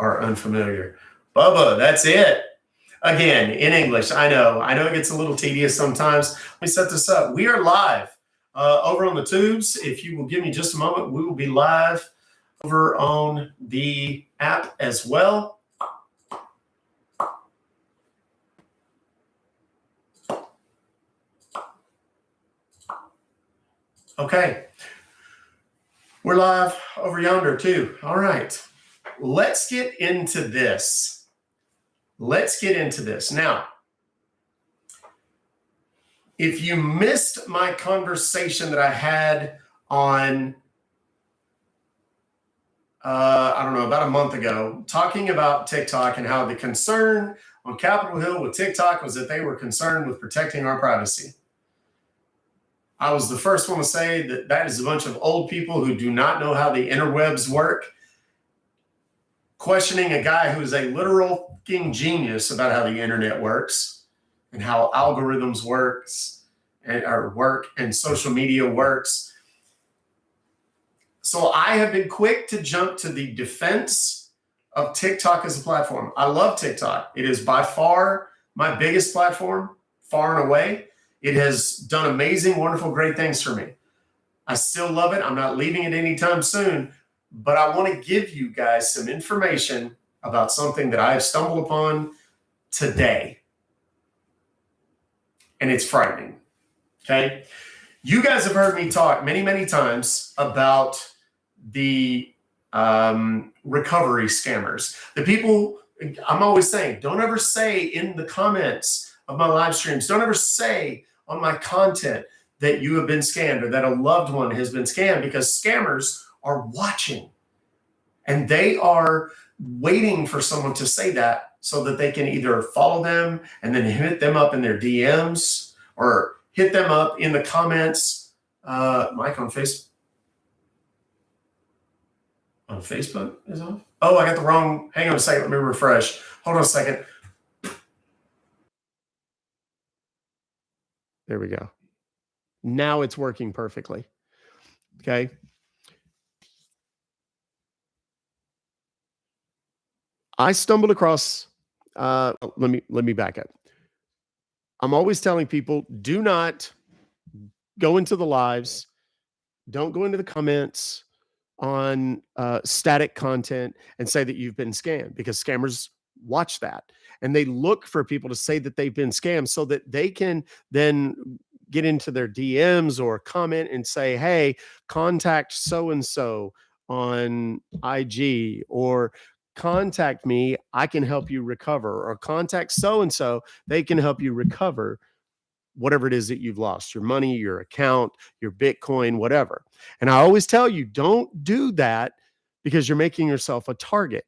are unfamiliar. Bubba, that's it. Again, in English. I know it gets a little tedious sometimes. Let me set this up. We are live over on the tubes. If you will give me just a moment, we will be live over on the app as well. Okay. We're live over yonder too. All right. Let's get into this. Now, if you missed my conversation that I had on, I don't know, about a month ago, talking about TikTok and how the concern on Capitol Hill with TikTok was that they were concerned with protecting our privacy. I was the first one to say that that is a bunch of old people who do not know how the interwebs work, questioning a guy who is a literal fucking genius about how the internet works and how algorithms work and social media works. So I have been quick to jump to the defense of TikTok as a platform. I love TikTok. It is by far my biggest platform, far and away. It has done amazing, wonderful, great things for me. I still love it. I'm not leaving it anytime soon, but I want to give you guys some information about something that I have stumbled upon today. And it's frightening. Okay. You guys have heard me talk many, many times about the recovery scammers. The people, I'm always saying, don't ever say in the comments of my live streams, don't ever say on my content that you have been scammed or that a loved one has been scammed, because scammers are watching and they are waiting for someone to say that so that they can either follow them and then hit them up in their DMs or hit them up in the comments. Mike on Facebook. On Facebook is on? Oh, I got the wrong. Hang on a second. Let me refresh. Hold on a second. There we go. Now it's working perfectly. Okay. I stumbled across, let me back up. I'm always telling people, do not go into the lives. Don't go into the comments on static content and say that you've been scammed, because scammers watch that and they look for people to say that they've been scammed so that they can then get into their DMs or comment and say, hey, contact so-and-so on IG, or contact me, I can help you recover, or contact so-and-so, they can help you recover whatever it is that you've lost, your money, your account, your Bitcoin, whatever. And I always tell you, don't do that, because you're making yourself a target.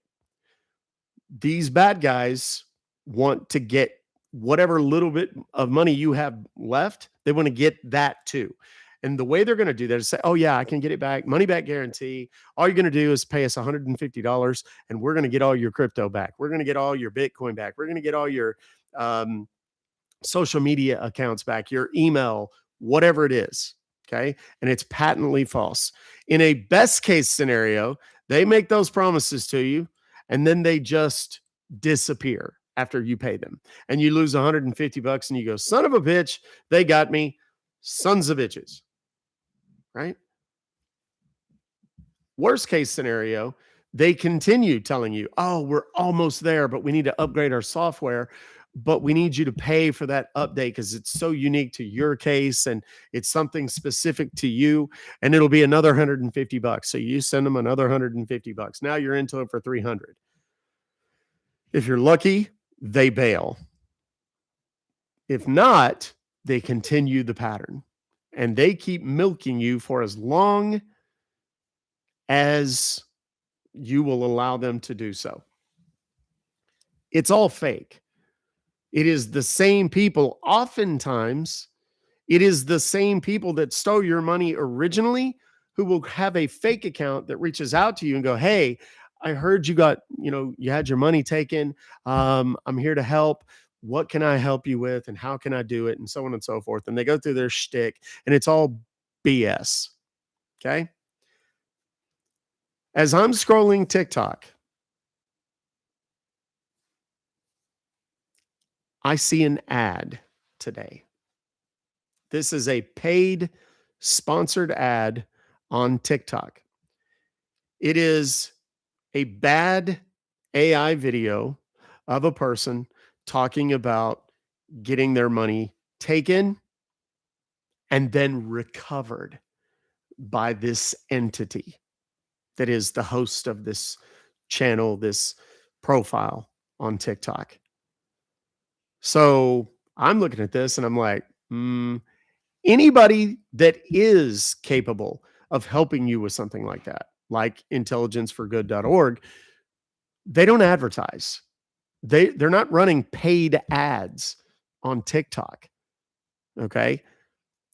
These bad guys want to get whatever little bit of money you have left. They want to get that too. And the way they're going to do that is say, oh yeah, I can get it back, money back guarantee. All you're going to do is pay us $150 and we're going to get all your crypto back. We're going to get all your Bitcoin back. We're going to get all your social media accounts back, your email, whatever it is. Okay. And it's patently false. In a best case scenario, they make those promises to you and then they just disappear after you pay them, and you lose $150 and you go, son of a bitch, they got me. Sons of bitches. Right? Worst case scenario, they continue telling you, oh, we're almost there, but we need to upgrade our software, but we need you to pay for that update because it's so unique to your case and it's something specific to you, and it'll be another $150. So you send them another $150. Now you're into it for $300. If you're lucky, they bail. If not, they continue the pattern and they keep milking you for as long as you will allow them to do so. It's all fake. It is the same people. Oftentimes, it is the same people that stole your money originally who will have a fake account that reaches out to you and go, hey, I heard you got, you had your money taken. I'm here to help. What can I help you with? And how can I do it? And so on and so forth. And they go through their shtick and it's all BS. Okay. As I'm scrolling TikTok, I see an ad today. This is a paid sponsored ad on TikTok. It is a bad AI video of a person talking about getting their money taken and then recovered by this entity that is the host of this channel, this profile on TikTok. So I'm looking at this and I'm like, anybody that is capable of helping you with something like that, like intelligenceforgood.org, they don't advertise. They're not running paid ads on TikTok, okay?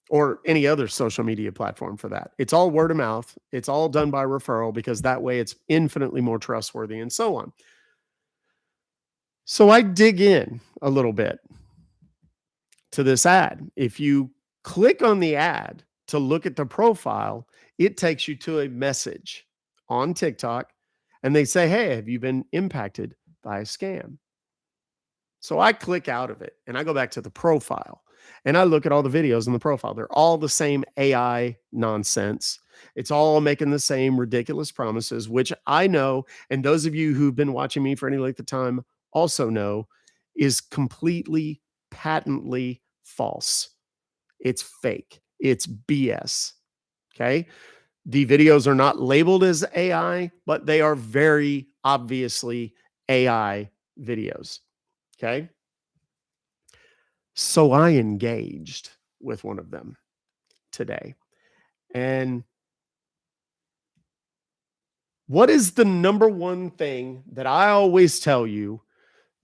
Or any other social media platform for that. It's all word of mouth. It's all done by referral because that way it's infinitely more trustworthy and so on. So I dig in a little bit to this ad. If you click on the ad to look at the profile, it takes you to a message on TikTok and they say, "Hey, have you been impacted by a scam?" So I click out of it and I go back to the profile and I look at all the videos in the profile. They're all the same AI nonsense. It's all making the same ridiculous promises, which I know, and those of you who've been watching me for any length of time also know, is completely, patently false. It's fake. It's BS. Okay. The videos are not labeled as AI, but they are very obviously AI videos. Okay. So I engaged with one of them today. And what is the number one thing that I always tell you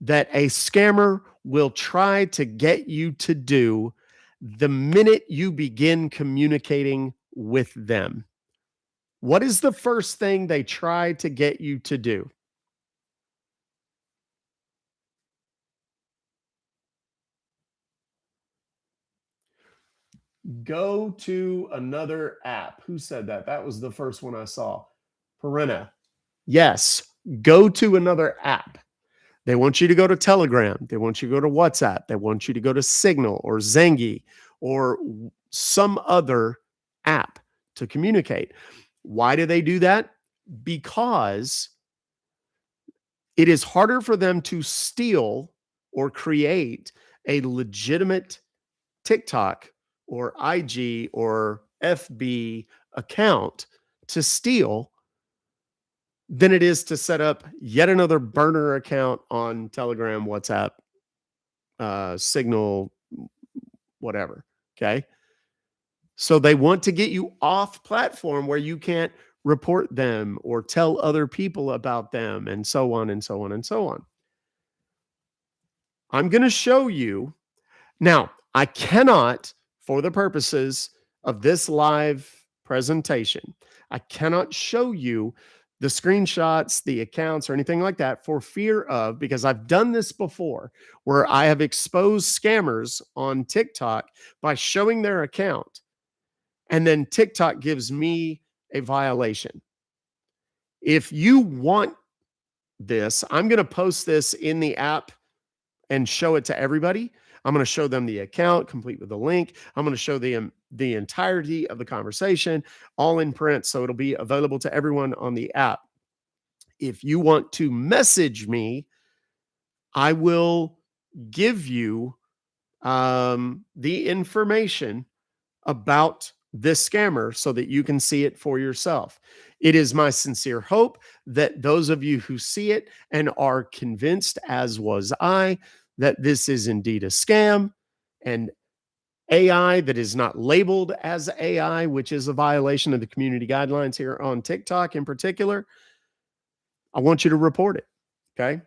that a scammer will try to get you to do the minute you begin communicating with them? What is the first thing they try to get you to do? Go to another app. Who said that? That was the first one I saw. Perina. Yes, go to another app. They want you to go to Telegram. They want you to go to WhatsApp. They want you to go to Signal or Zengi or some other app to communicate. Why do they do that? Because it is harder for them to steal or create a legitimate TikTok or IG or FB account to steal than it is to set up yet another burner account on Telegram, WhatsApp, Signal, whatever. Okay. So they want to get you off platform where you can't report them or tell other people about them and so on and so on and so on. I'm going to show you. Now, I cannot, for the purposes of this live presentation, I cannot show you the screenshots, the accounts, or anything like that for fear of, because I've done this before where I have exposed scammers on TikTok by showing their account, and then TikTok gives me a violation. If you want this, I'm going to post this in the app and show it to everybody. I'm going to show them the account complete with the link. I'm going to show them the entirety of the conversation all in print. So it'll be available to everyone on the app. If you want to message me, I will give you the information about this scammer so that you can see it for yourself. It is my sincere hope that those of you who see it and are convinced, as was I, that this is indeed a scam and AI that is not labeled as AI, which is a violation of the community guidelines here on TikTok in particular, I want you to report it. Okay.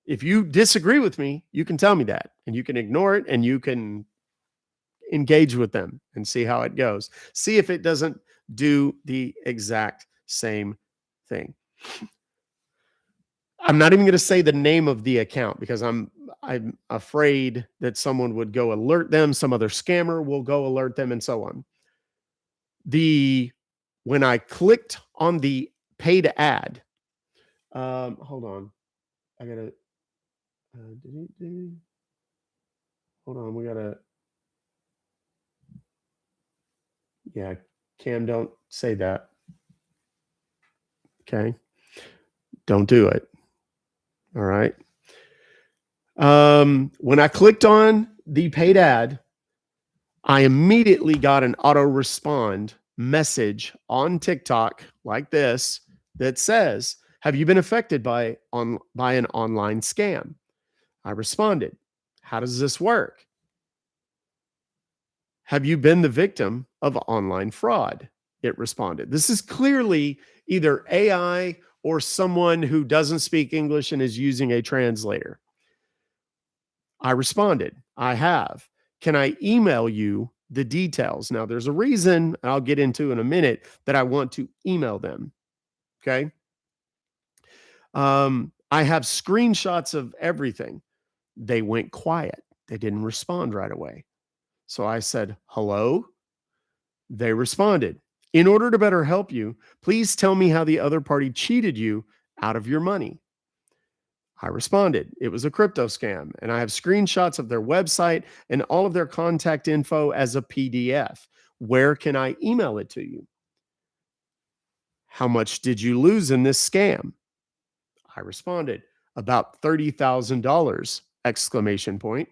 If you disagree with me, you can tell me that and you can ignore it and you can engage with them and see how it goes. See if it doesn't do the exact same thing. I'm not even going to say the name of the account because I'm afraid that someone would go alert them, some other scammer will go alert them and so on. When I clicked on the paid ad, hold on. I got to Hold on, we gotta. Yeah, Cam, don't say that. Okay, don't do it. All right. When I clicked on the paid ad, I immediately got an auto respond message on TikTok like this that says, "Have you been affected by an online scam?" I responded, "How does this work? Have you been the victim of online fraud?" It responded. This is clearly either AI or someone who doesn't speak English and is using a translator. I responded, "I have. Can I email you the details?" Now, there's a reason I'll get into in a minute that I want to email them. Okay. I have screenshots of everything. They went quiet. They didn't respond right away. So I said, "Hello?" They responded, "In order to better help you, please tell me how the other party cheated you out of your money." I responded, "It was a crypto scam, and I have screenshots of their website and all of their contact info as a PDF. Where can I email it to you?" "How much did you lose in this scam?" I responded, "About $30,000 exclamation point."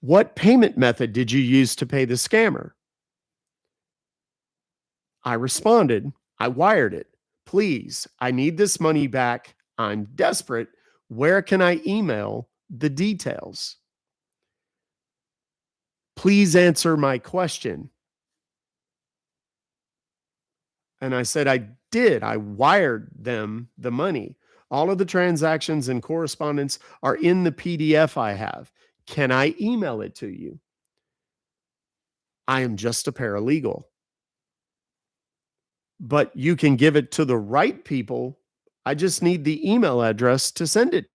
"What payment method did you use to pay the scammer?" I responded, "I wired it. Please, I need this money back. I'm desperate. Where can I email the details? Please answer my question." And I said, "I did. I wired them the money. All of the transactions and correspondence are in the PDF I have. Can I email it to you?" "I am just a paralegal." "But you can give it to the right people. I just need the email address to send it."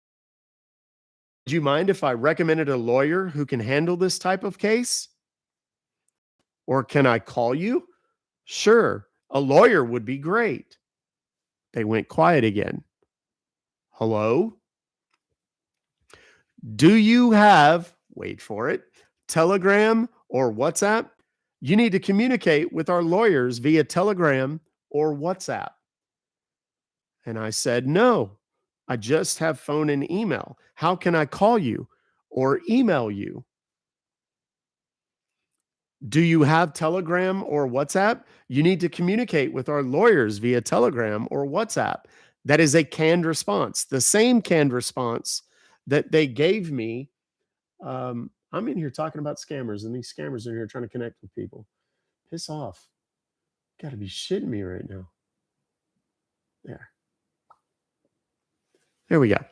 "Do you mind if I recommended a lawyer who can handle this type of case? Or can I call you?" "Sure, a lawyer would be great." They went quiet again. "Hello? Do you have," wait for it, "Telegram or WhatsApp? You need to communicate with our lawyers via Telegram or WhatsApp." And I said, "No, I just have phone and email. How can I call you or email you?" "Do you have Telegram or WhatsApp? You need to communicate with our lawyers via Telegram or WhatsApp." That is a canned response, the same canned response that they gave me. I'm in here talking about scammers, and these scammers are in here trying to connect with people. Piss off. Got to be shitting me right now. There. There we go.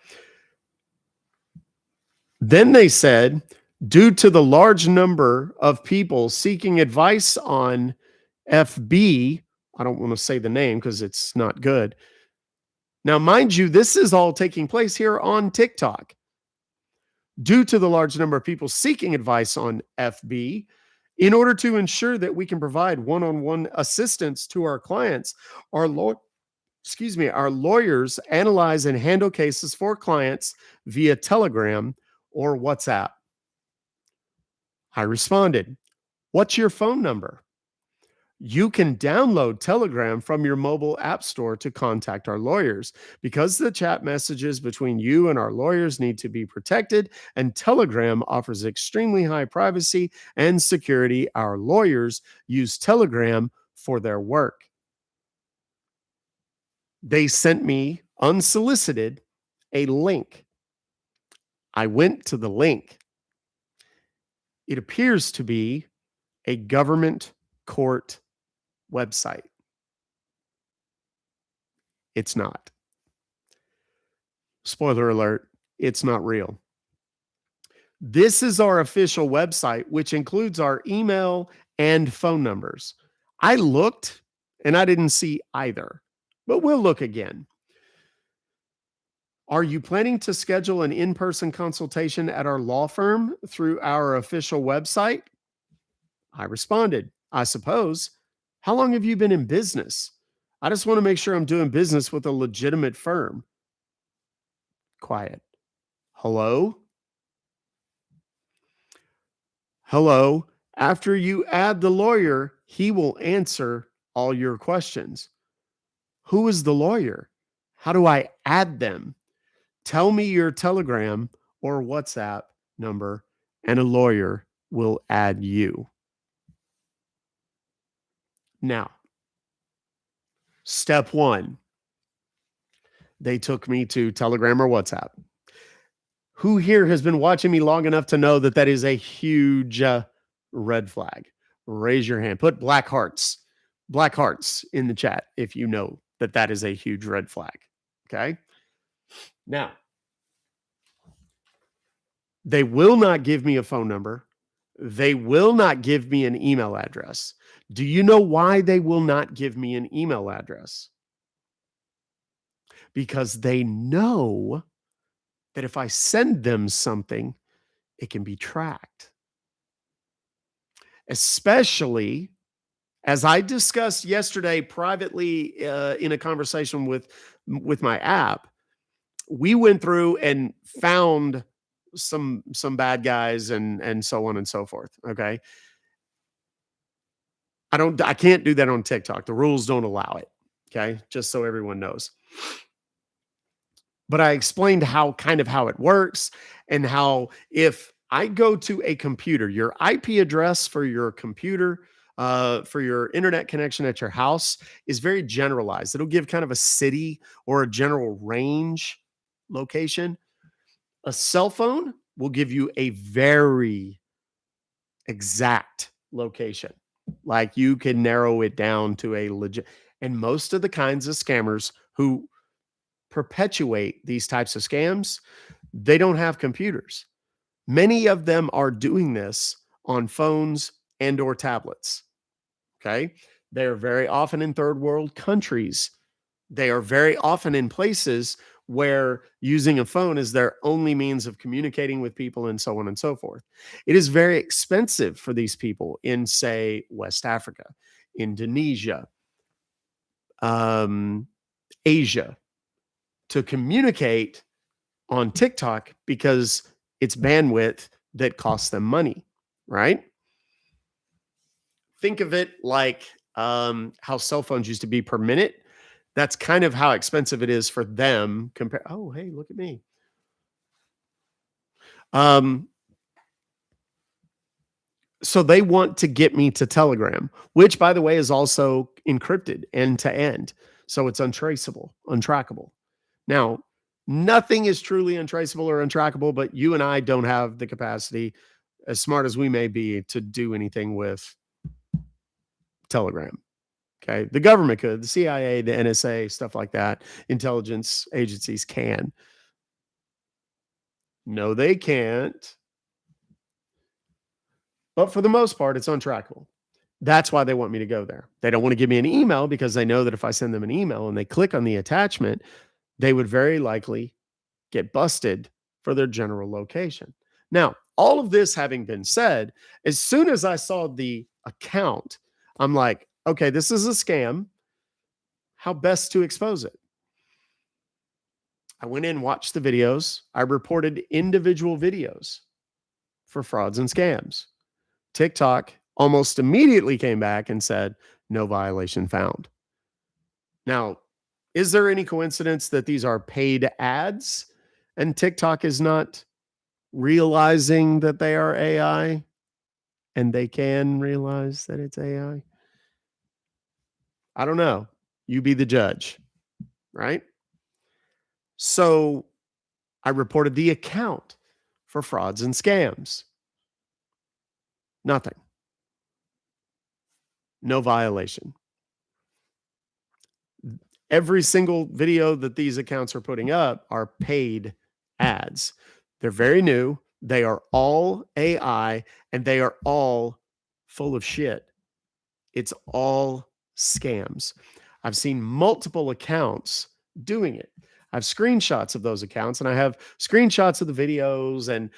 Then they said, due to the large number of people seeking advice on FB, I don't want to say the name because it's not good. Now, mind you, this is all taking place here on TikTok. Due to the large number of people seeking advice on FB, in order to ensure that we can provide one-on-one assistance to our clients, our our lawyers analyze and handle cases for clients via Telegram or WhatsApp. I responded, "What's your phone number?" "You can download Telegram from your mobile app store to contact our lawyers. Because the chat messages between you and our lawyers need to be protected, and Telegram offers extremely high privacy and security, our lawyers use Telegram for their work." They sent me unsolicited a link. I went to the link. It appears to be a government court website. It's not. Spoiler alert, it's not real. This is our official website, which includes our email and phone numbers. I looked and I didn't see either, but we'll look again. "Are you planning to schedule an in-person consultation at our law firm through our official website?" I responded, "I suppose. How long have you been in business? I just want to make sure I'm doing business with a legitimate firm." Quiet. "Hello?" Hello. After you add the lawyer, he will answer all your questions. Who is the lawyer? How do I add them? Tell me your Telegram or WhatsApp number, and a lawyer will add you. Now, step one, they took me to Telegram or WhatsApp. Who here has been watching me long enough to know that that is a huge red flag? Raise your hand. Put black hearts in the chat if you know that that is a huge red flag. Okay. Now, they will not give me a phone number. They will not give me an email address. Do you know why they will not give me an email address? Because they know that if I send them something, it can be tracked. Especially as I discussed yesterday privately in a conversation with my app, we went through and found some bad guys and so on and so forth. Okay. I can't do that on TikTok. The rules don't allow it. Okay. Just so everyone knows. But I explained how it works and how if I go to a computer, your IP address for your computer, for your internet connection at your house is very generalized. It'll give kind of a city or a general range location. A cell phone will give you a very exact location. Like you can narrow it down to a legit. And most of the kinds of scammers who perpetuate these types of scams, they don't have computers. Many of them are doing this on phones and or tablets. Okay. They are very often in third world countries. They are very often in places where using a phone is their only means of communicating with people and so on and so forth. It is very expensive for these people in, say, West Africa, Indonesia, Asia, to communicate on TikTok because it's bandwidth that costs them money, right? Think of it like how cell phones used to be per minute. That's kind of how expensive it is for them compared. Oh, hey, look at me. So they want to get me to Telegram, which, by the way, is also encrypted end to end. So it's untraceable, untrackable. Now, nothing is truly untraceable or untrackable, but you and I don't have the capacity, as smart as we may be, to do anything with Telegram. Okay. The government could, the CIA, the NSA, stuff like that, intelligence agencies can. No, they can't. But for the most part, it's untrackable. That's why they want me to go there. They don't want to give me an email because they know that if I send them an email and they click on the attachment, they would very likely get busted for their general location. Now, all of this having been said, as soon as I saw the account, I'm like, okay, this is a scam. How best to expose it? I went in, watched the videos. I reported individual videos for frauds and scams. TikTok almost immediately came back and said, no violation found. Now, is there any coincidence that these are paid ads and TikTok is not realizing that they are AI and they can realize that it's AI? I don't know. You be the judge, right? So I reported the account for frauds and scams. Nothing. No violation. Every single video that these accounts are putting up are paid ads. They're very new. They are all AI and they are all full of shit. It's all scams. I've seen multiple accounts doing it. I have screenshots of those accounts and I have screenshots of the videos and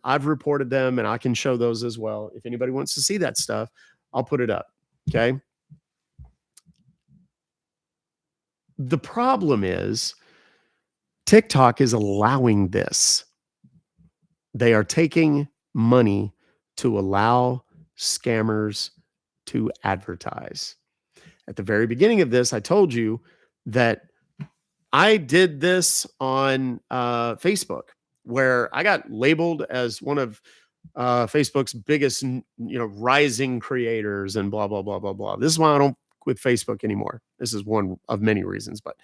I've reported them and I can show those as well. If anybody wants to see that stuff, I'll put it up. Okay. The problem is TikTok is allowing this. They are taking money to allow scammers to advertise. At the very beginning of this, I told you that I did this on Facebook, where I got labeled as one of Facebook's biggest, rising creators and blah, blah, blah, blah, blah. This is why I don't with Facebook anymore. This is one of many reasons, but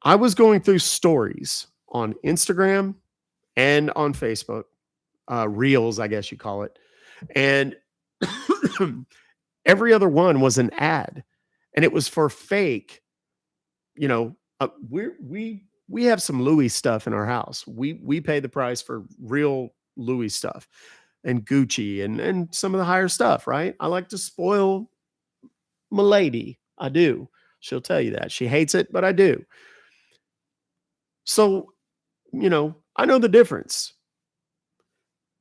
I was going through stories on Instagram and on Facebook, Reels, I guess you call it. And every other one was an ad, and it was for fake, we have some Louis stuff in our house. We pay the price for real Louis stuff and Gucci and some of the higher stuff, right? I like to spoil my lady. I do. She'll tell you that. She hates it, but I do. So, I know the difference.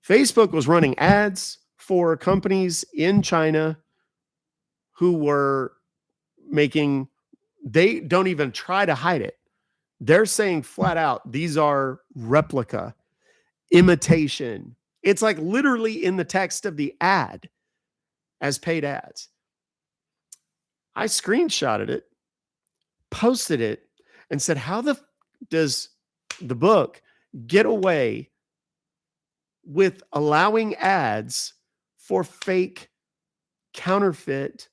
Facebook was running ads for companies in China who were they don't even try to hide it. They're saying flat out, these are replica, imitation. It's like literally in the text of the ad as paid ads. I screenshotted it, posted it, and said, how does the book get away with allowing ads for fake, counterfeit,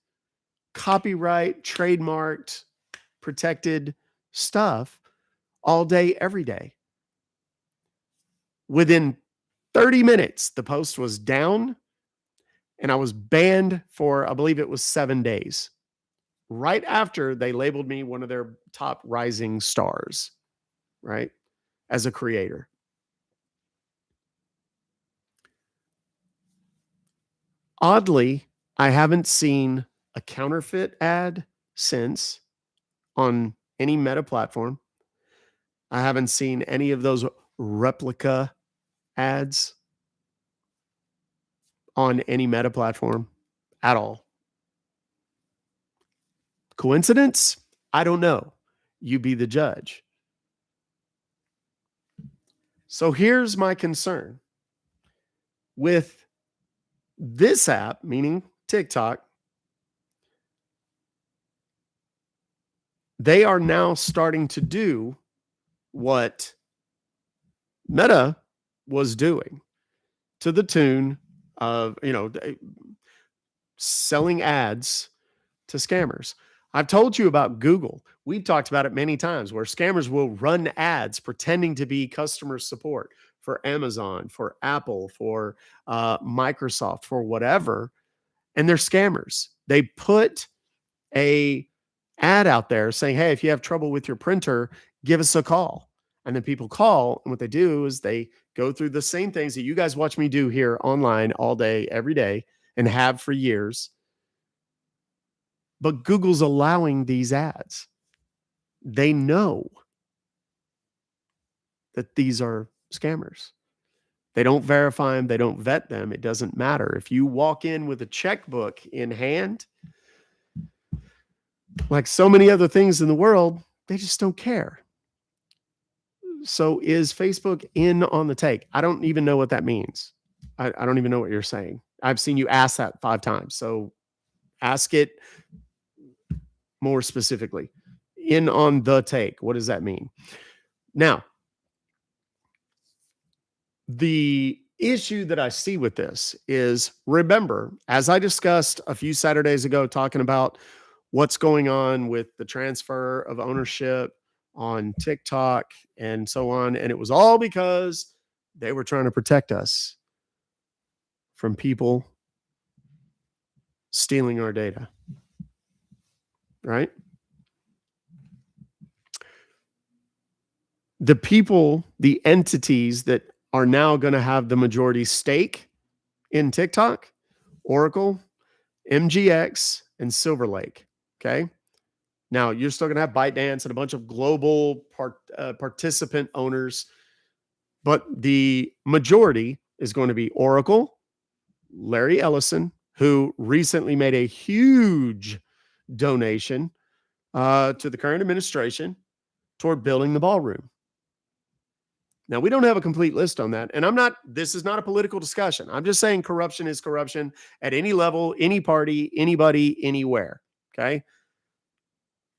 copyright, trademarked, protected stuff all day, every day? Within 30 minutes, the post was down, and I was banned for, I believe it was 7 days. Right after they labeled me one of their top rising stars, right? As a creator. Oddly, I haven't seen a counterfeit ad since on any Meta platform. I haven't seen any of those replica ads on any Meta platform at all. Coincidence? I don't know. You be the judge. So here's my concern with this app, meaning TikTok. They are now starting to do what Meta was doing, to the tune of, selling ads to scammers. I've told you about Google. We've talked about it many times, where scammers will run ads pretending to be customer support for Amazon, for Apple, for Microsoft, for whatever, and they're scammers. They put a ad out there saying, hey, if you have trouble with your printer, give us a call. And then people call, and what they do is they go through the same things that you guys watch me do here online all day, every day, and have for years. But Google's allowing these ads. They know that these are scammers. They don't verify them. They don't vet them. It doesn't matter. If you walk in with a checkbook in hand, like so many other things in the world, they just don't care. So is Facebook in on the take? I don't even know what that means. I don't even know what you're saying. I've seen you ask that 5 times. So ask it more specifically. In on the take. What does that mean? Now, the issue that I see with this is, remember, as I discussed a few Saturdays ago, talking about what's going on with the transfer of ownership on TikTok and so on. And it was all because they were trying to protect us from people stealing our data, right? The people, the entities that are now going to have the majority stake in TikTok, Oracle, MGX, and Silver Lake. Okay. Now you're still going to have ByteDance and a bunch of global participant owners, but the majority is going to be Oracle, Larry Ellison, who recently made a huge donation to the current administration toward building the ballroom. Now, we don't have a complete list on that. And this is not a political discussion. I'm just saying corruption is corruption at any level, any party, anybody, anywhere. Okay.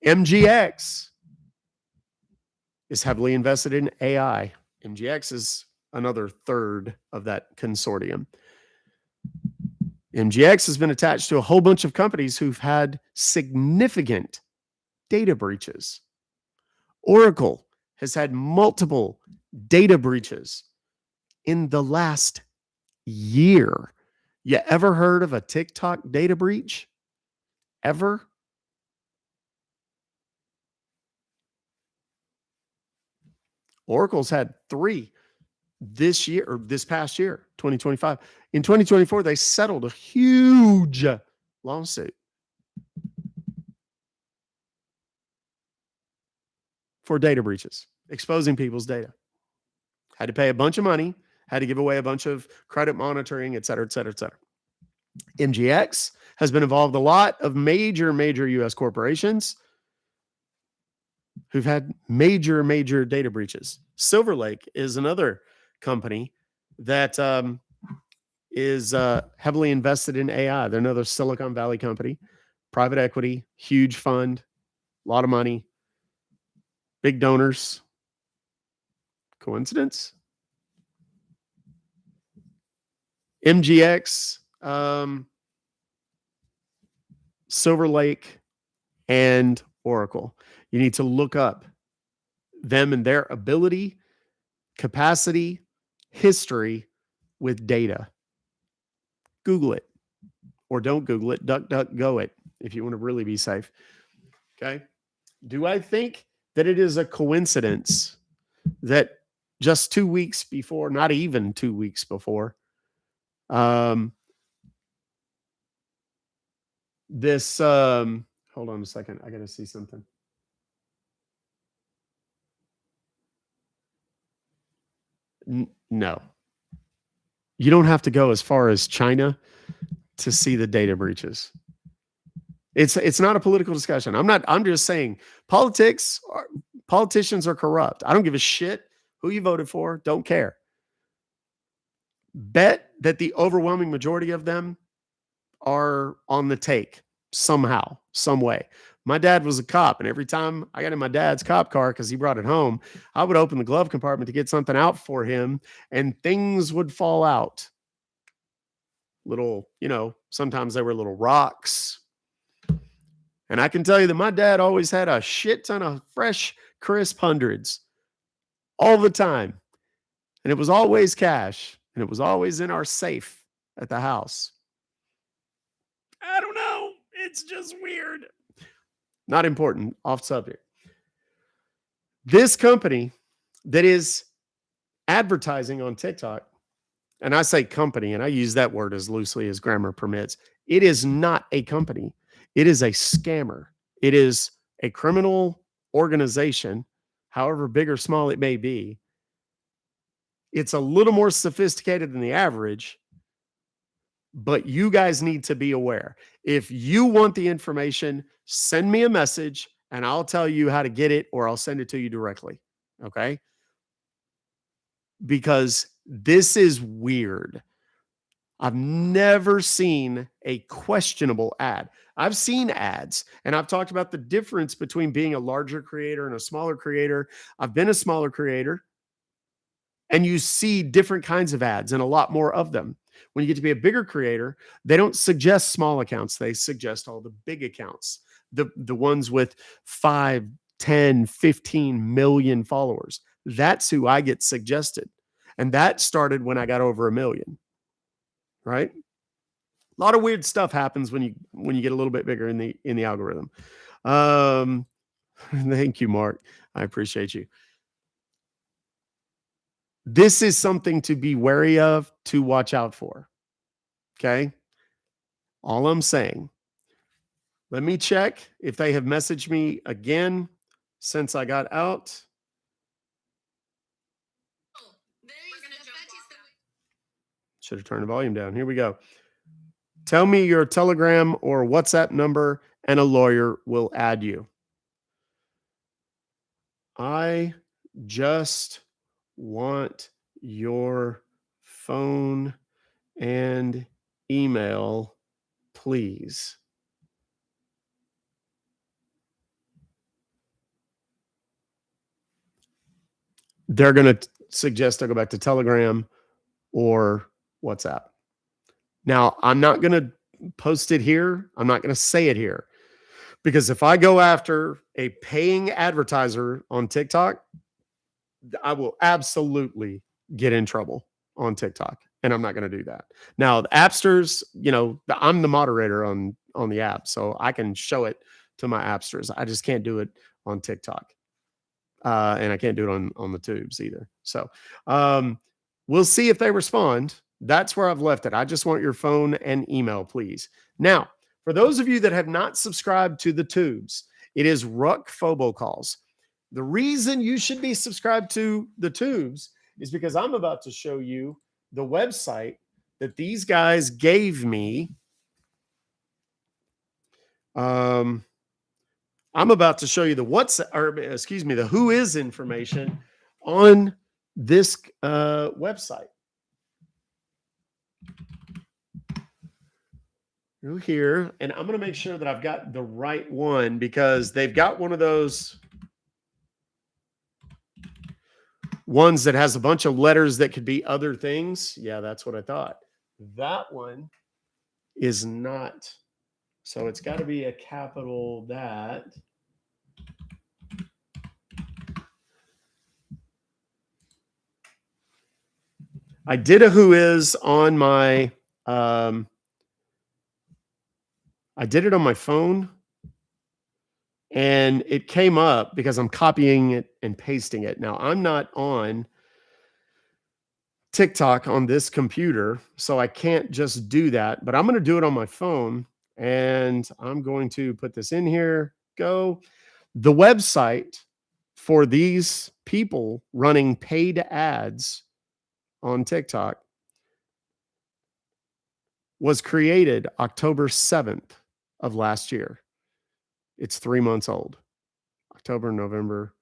MGX is heavily invested in AI. MGX is another third of that consortium. MGX has been attached to a whole bunch of companies who've had significant data breaches. Oracle has had multiple data breaches in the last year. You ever heard of a TikTok data breach? Ever? Oracle's had 3 this year or this past year, 2025. In 2024, they settled a huge lawsuit for data breaches, exposing people's data. Had to pay a bunch of money, had to give away a bunch of credit monitoring, et cetera, et cetera, et cetera. MGX has been involved with a lot of major US corporations who've had major data breaches. Silver Lake is another company that is heavily invested in AI. They're another Silicon Valley company, private equity, huge fund, a lot of money, big donors. Coincidence? MGX, Silver Lake, and Oracle. You need to look up them and their ability, capacity, history with data. Google it, or don't Google it. DuckDuckGo it if you want to really be safe. Okay. Do I think that it is a coincidence that just 2 weeks before, not even 2 weeks before, this hold on a second, I gotta see something. No, you don't have to go as far as China to see the data breaches. It's not a political discussion. I'm just saying politicians are corrupt. I don't give a shit who you voted for, don't care. Bet that the overwhelming majority of them are on the take somehow, some way. My dad was a cop, and every time I got in my dad's cop car because he brought it home, I would open the glove compartment to get something out for him, and things would fall out. Little, sometimes they were little rocks. And I can tell you that my dad always had a shit ton of fresh, crisp hundreds all the time. And it was always cash, and it was always in our safe at the house. I don't know. It's just weird. Not important. Off subject. This company that is advertising on TikTok, and I say company, and I use that word as loosely as grammar permits. It is not a company. It is a scammer. It is a criminal organization, however big or small it may be. It's a little more sophisticated than the average, but you guys need to be aware. If you want the information, send me a message and I'll tell you how to get it, or I'll send it to you directly. Okay? Because this is weird. I've never seen a questionable ad. I've seen ads, and I've talked about the difference between being a larger creator and a smaller creator. I've been a smaller creator, and you see different kinds of ads and a lot more of them. When you get to be a bigger creator, they don't suggest small accounts. They suggest all the big accounts, the ones with 5, 10, 15 million followers. That's who I get suggested. And that started when I got over 1 million. Right? A lot of weird stuff happens when you get a little bit bigger in the algorithm. Thank you, Mark. I appreciate you. This is something to be wary of, to watch out for. Okay? All I'm saying. Let me check if they have messaged me again since I got out. Should have turned the volume down. Here we go. Tell me your Telegram or WhatsApp number, and a lawyer will add you. I just want your phone and email, please. They're going to suggest I go back to Telegram or WhatsApp. Now, I'm not going to post it here. I'm not going to say it here, because if I go after a paying advertiser on TikTok, I will absolutely get in trouble on TikTok, and I'm not going to do that. Now, the appsters, I'm the moderator on the app, so I can show it to my appsters. I just can't do it on TikTok, and I can't do it on the tubes either. So we'll see if they respond. That's where I've left it. I just want your phone and email, please. Now, for those of you that have not subscribed to the tubes, it is Ruck Fobocalls. The reason you should be subscribed to the tubes is because I'm about to show you the website that these guys gave me. I'm about to show you the the who is information on this website. Through here, and I'm going to make sure that I've got the right one, because they've got one of those ones that has a bunch of letters that could be other things. Yeah, that's what I thought. That one is not. So it's got to be a capital that. I did a who is on my, I did it on my phone, and it came up because I'm copying it and pasting it. Now, I'm not on TikTok on this computer, so I can't just do that, but I'm going to do it on my phone, and I'm going to put this in here. Go. The website for these people running paid ads on TikTok was created October 7th of last year. It's 3 months old. October, November,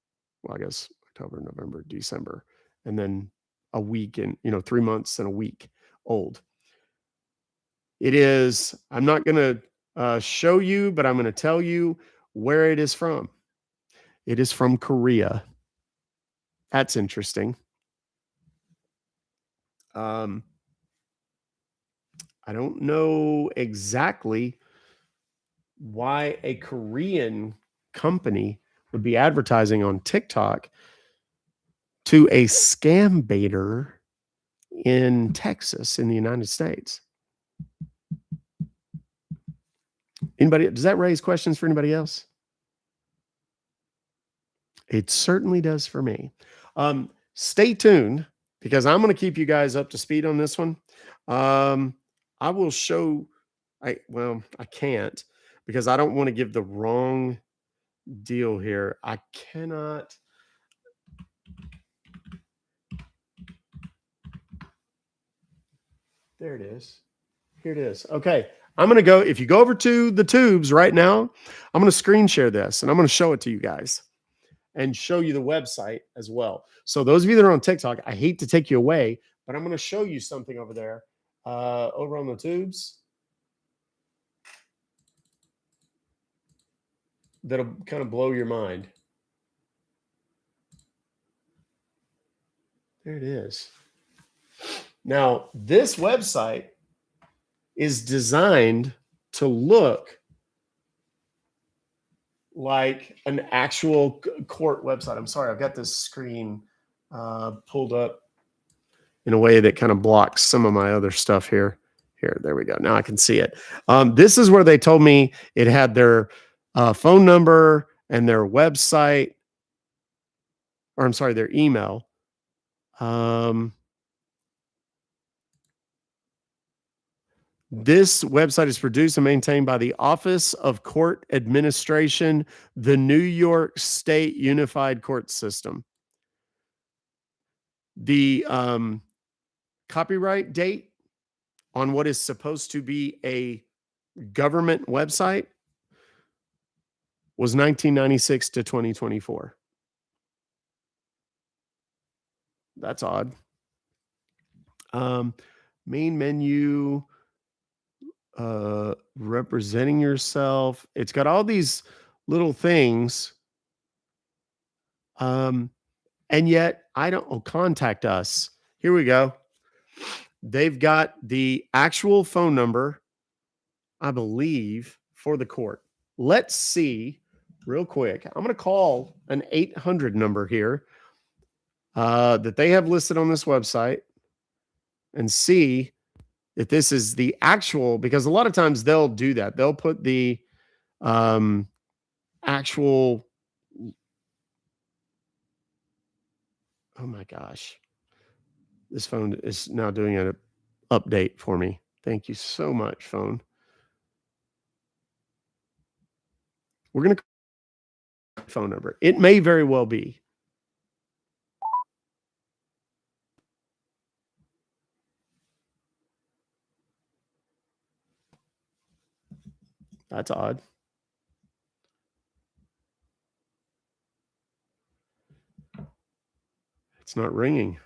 well, I guess October, November, December, and then a week and 3 months and a week old. It is, I'm not going to show you, but I'm going to tell you where it is from. It is from Korea. That's interesting. I don't know exactly why a Korean company would be advertising on TikTok to a scam baiter in Texas in the United States. Anybody, does that raise questions for anybody else? It certainly does for me. Stay tuned, because I'm going to keep you guys up to speed on this one. I will show, I can't, because I don't want to give the wrong deal here. I cannot. There it is. Here it is. Okay. I'm going to go, if you go over to the tubes right now, I'm going to screen share this, and I'm going to show it to you guys and show you the website as well. So those of you that are on TikTok, I hate to take you away, but I'm going to show you something over there, over on the tubes, that'll kind of blow your mind. There it is. Now, this website is designed to look like an actual court website. I'm sorry, I've got this screen pulled up in a way that kind of blocks some of my other stuff here. Here, there we go. Now I can see it. This is where they told me it had their phone number and their website, or I'm sorry, their email. This website is produced and maintained by the Office of Court Administration, the New York State Unified Court System. The copyright date on what is supposed to be a government website was 1996 to 2024. That's odd. Main menu, representing yourself. It's got all these little things. And yet I don't, contact us. Here we go. They've got the actual phone number, I believe, for the court. Let's see real quick. I'm going to call an 800 number here that they have listed on this website and see if this is the actual, because a lot of times they'll do that. They'll put the actual, oh my gosh. This phone is now doing an update for me. Thank you so much, phone. We're going to phone number. It may very well be. That's odd. It's not ringing.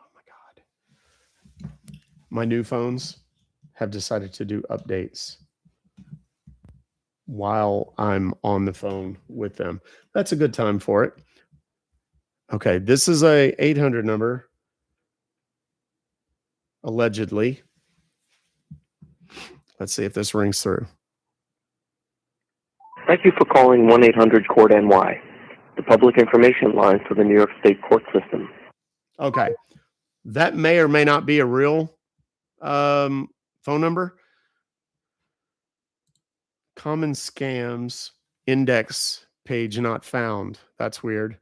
Oh my God. My new phones have decided to do updates while I'm on the phone with them. That's a good time for it. Okay, this is a 800 number, allegedly. Let's see if this rings through. Thank you for calling 1-800-COURT-NY, the public information line for the New York State court system. Okay, that may or may not be a real phone number. Common scams, index page not found. That's weird.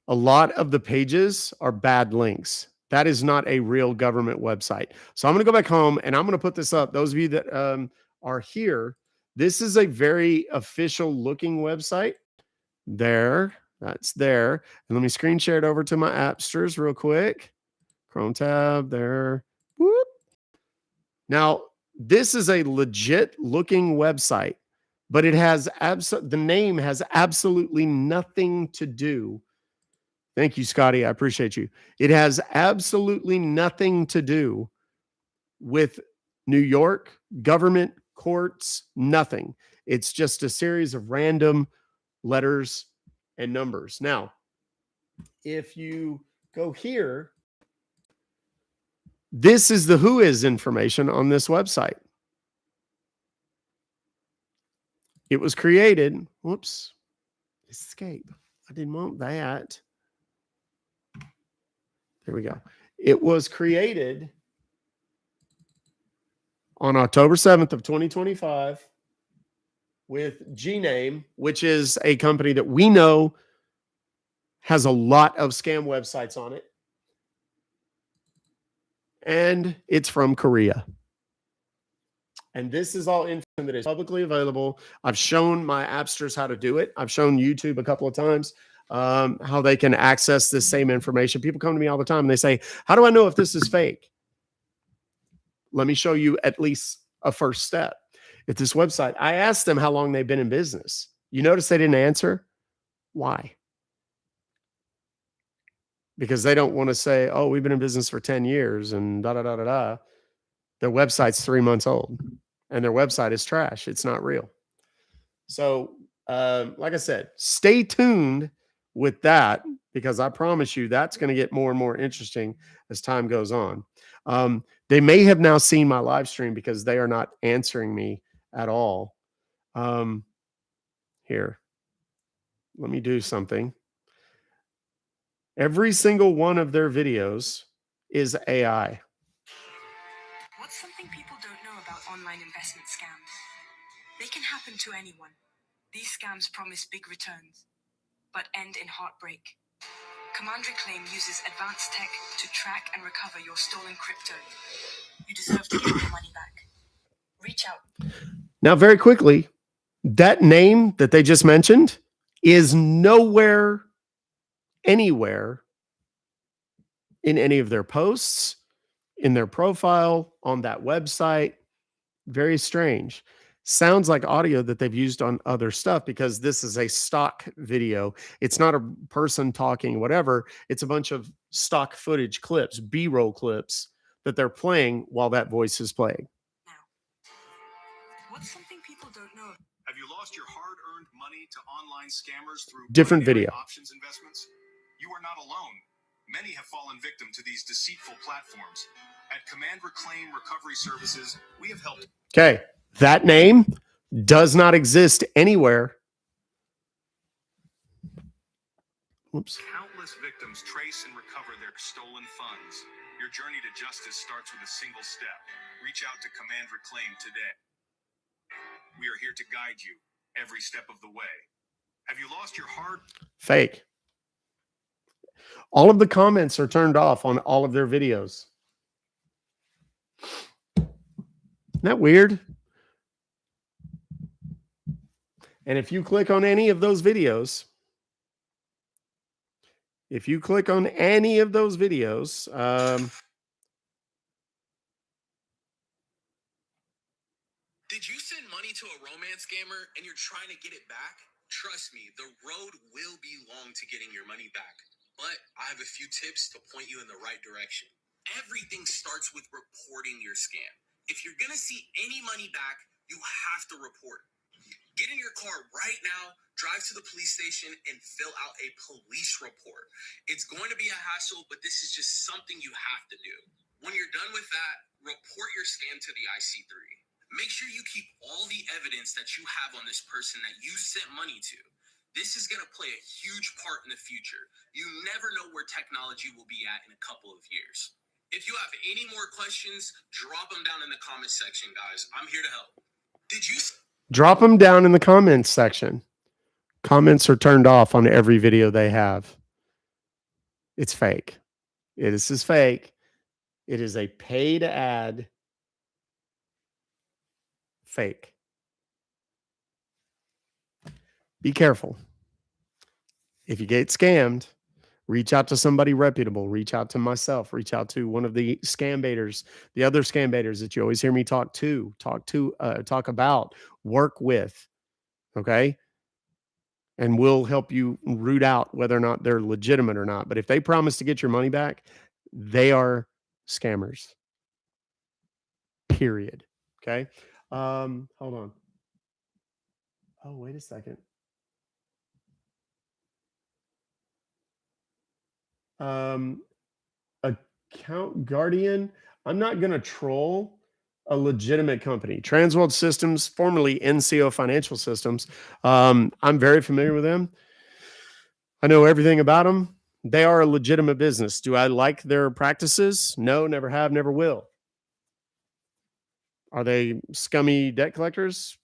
A lot of the pages are bad links. That is not a real government website. So I'm going to go back home and I'm going to put this up. Those of you that are here, this is a very official looking website. There, that's there. And let me screen share it over to my Appsters real quick. Chrome tab there. Whoop. Now, this is a legit looking website, but it has the name has absolutely nothing to do. Thank you, Scotty. I appreciate you. It has absolutely nothing to do with New York government, courts, nothing. It's just a series of random letters and numbers. Now, if you go here, this is the who is information on this website. It was created, whoops, escape. I didn't want that. There we go. It was created on October 7th of 2025 with Gname, which is a company that we know has a lot of scam websites on it. And it's from Korea. And this is all information that is publicly available. I've shown my appsters how to do it. I've shown YouTube a couple of times how they can access this same information. People come to me all the time and they say, how do I know if this is fake? Let me show you at least a first step. At this website, I asked them how long they've been in business. You notice they didn't answer? Why? Because they don't want to say, oh, we've been in business for 10 years and da-da-da-da-da. Their website's 3 months old and their website is trash. It's not real. So, like I said, stay tuned with that because I promise you that's going to get more and more interesting as time goes on. They may have now seen my live stream because they are not answering me at all. Here, let me do something. Every single one of their videos is AI. What's something people don't know about online investment scams? They can happen to anyone. These scams promise big returns, but end in heartbreak. Command Reclaim uses advanced tech to track and recover your stolen crypto. You deserve to get your money back. Reach out. Now, very quickly, that name that they just mentioned is nowhere, anywhere in any of their posts, in their profile, on that website. Very strange. sounds like audio that they've used on other stuff because this is a stock video. It's not a person talking, whatever. It's a bunch of stock footage clips, B-roll clips that they're playing while that voice is playing. Now, what's something people don't know? Have you lost your hard-earned money to online scammers through Different ordinary video. options investments? You are not alone. Many have fallen victim to these deceitful platforms. At Command Reclaim Recovery Services, we have helped. Okay. That name does not exist anywhere. Whoops. Countless victims trace and recover their stolen funds. Your journey to justice starts with a single step. Reach out to Command Reclaim today. We are here to guide you every step of the way. Have you lost your hard? Fake. All of the comments are turned off on all of their videos. Isn't that weird? And if you click on any of those videos, did you send money to a romance scammer and you're trying to get it back? Trust me, the road will be long to getting your money back. But I have a few tips to point you in the right direction. Everything starts with reporting your scam. If you're going to see any money back, you have to report. Get in your car right now, drive to the police station, and fill out a police report. It's going to be a hassle, but this is just something you have to do. When you're done with that, report your scam to the IC3. Make sure you keep all the evidence that you have on this person that you sent money to. This is going to play a huge part in the future. You never know where technology will be at in a couple of years. If you have any more questions, drop them down in the comment section, guys. I'm here to help. Did you... Drop them down in the comments section. Comments are turned off on every video they have. It's fake. This is fake. It is a paid ad. Fake. Be careful. If you get scammed, reach out to somebody reputable. Reach out to myself. Reach out to one of the scam baiters, the other scam baiters that you always hear me talk about, work with. Okay. And we'll help you root out whether or not they're legitimate or not. But if they promise to get your money back, they are scammers. Period. Okay. Hold on. Oh, wait a second. Account Guardian. I'm not going to troll a legitimate company. Transworld Systems, formerly NCO Financial Systems. I'm very familiar with them. I know everything about them. They are a legitimate business. Do I like their practices? No, never have, never will. Are they scummy debt collectors?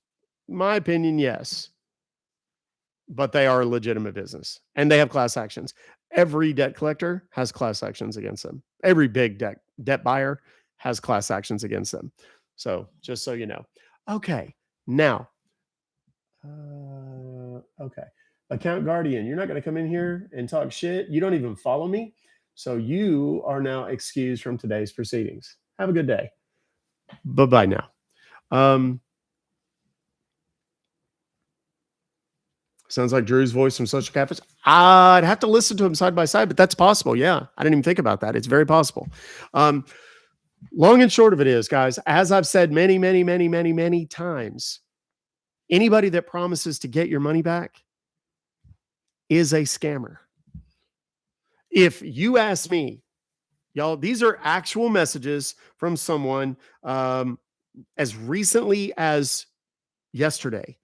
My opinion, yes. But they are a legitimate business and they have class actions. Every debt collector has class actions against them. Every big debt buyer has class actions against them. So just so you know. Okay. Now, okay. Account Guardian, you're not going to come in here and talk shit. You don't even follow me. So you are now excused from today's proceedings. Have a good day. Bye-bye now. Sounds like Drew's voice from Social Catfish. I'd have to listen to him side by side, but that's possible. Yeah, I didn't even think about that. It's very possible. Long and short of it is, guys, as I've said many times, anybody that promises to get your money back is a scammer. If you ask me, y'all, these are actual messages from someone as recently as yesterday,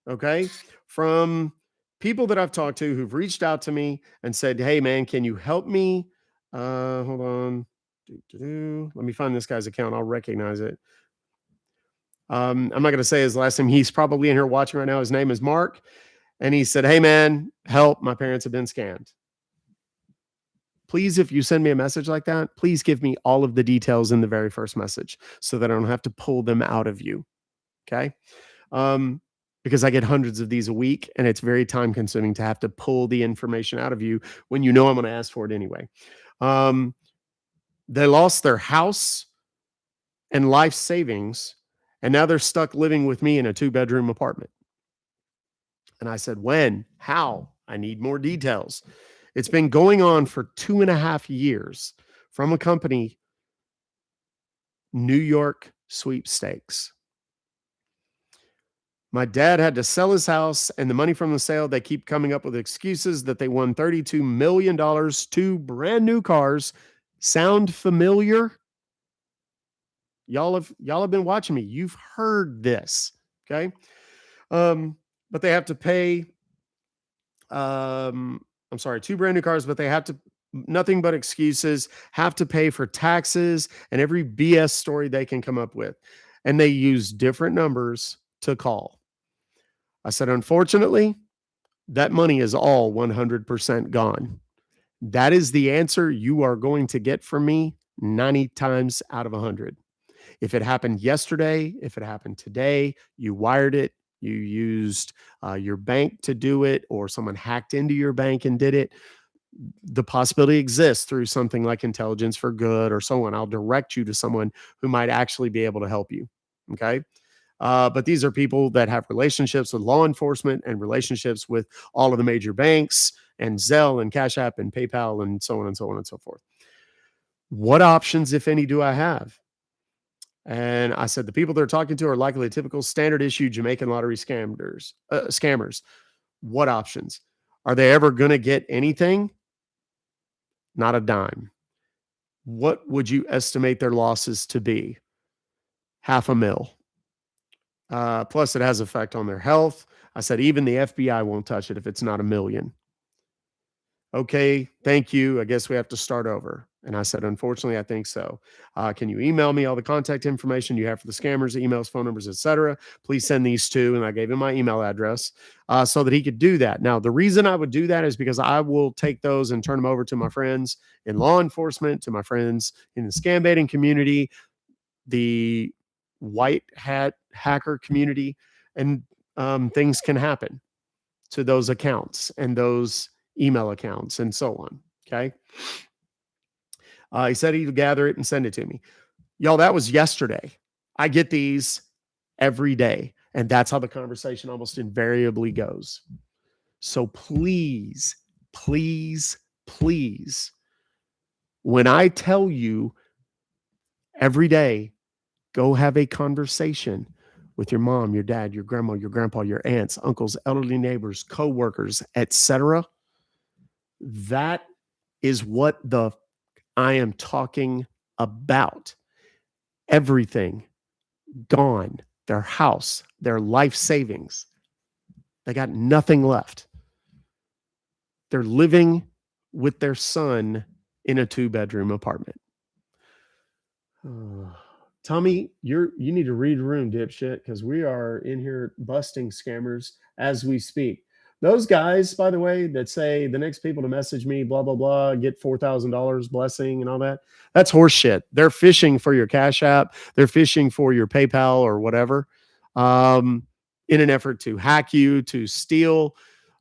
okay? From people that I've talked to who've reached out to me and said, hey, man, can you help me? Hold on. Let me find this guy's account. I'll recognize it. I'm not going to say his last name. He's probably in here watching right now. His name is Mark. And he said, hey, man, help. My parents have been scammed. Please, if you send me a message like that, please give me all of the details in the very first message so that I don't have to pull them out of you. Okay. Because I get hundreds of these a week and it's very time consuming to have to pull the information out of you when you know I'm going to ask for it anyway. They lost their house and life savings And now they're stuck living with me in a 2-bedroom apartment. And I said, when? How? I need more details. It's been going on for 2.5 years from a company, New York Sweepstakes. My dad had to sell his house, and the money from the sale, they keep coming up with excuses that they won $32 million, 2 brand new cars. Sound familiar? Y'all have been watching me. You've heard this. Okay. But they have to pay, I'm sorry, 2 brand new cars, but they have to, nothing but excuses, have to pay for taxes and every BS story they can come up with. And they use different numbers to call. I said, unfortunately, that money is all 100% gone. That is the answer you are going to get from me 90 times out of 100. If it happened yesterday, if it happened today, you wired it, you used your bank to do it, or someone hacked into your bank and did it, the possibility exists through something like Intelligence for Good or so on. I'll direct you to someone who might actually be able to help you. Okay. But these are people that have relationships with law enforcement and relationships with all of the major banks and Zelle and Cash App and PayPal and so on and so on and so forth. What options, if any, do I have? And I said, the people they're talking to are likely typical standard issue Jamaican lottery scammers. What options? Are they ever going to get anything? Not a dime. What would you estimate their losses to be? $500,000. Plus, it has effect on their health. I said, even the FBI won't touch it if it's not $1 million. Okay, thank you. I guess we have to start over. And I said, unfortunately, I think so. Can you email me all the contact information you have for the scammers, emails, phone numbers, etc.? Please send these to, and I gave him my email address so that he could do that. Now, the reason I would do that is because I will take those and turn them over to my friends in law enforcement, to my friends in the scam baiting community, the white hat hacker community, and things can happen to those accounts and those email accounts and so on. Okay. He said he'd gather it and send it to me. Y'all, that was yesterday. I get these every day, and that's how the conversation almost invariably goes. So please, please, please, when I tell you every day, go have a conversation with your mom, your dad, your grandma, your grandpa, your aunts, uncles, elderly neighbors, coworkers, etc. That is what I am talking about. Everything gone. Their house, their life savings. They got nothing left. They're living with their son in a 2-bedroom apartment. Tommy, you need to read room, dipshit, because we are in here busting scammers as we speak. Those guys, by the way, that say the next people to message me, blah, blah, blah, get $4,000 blessing and all that, that's horse shit. They're fishing for your Cash App. They're fishing for your PayPal or whatever in an effort to hack you, to steal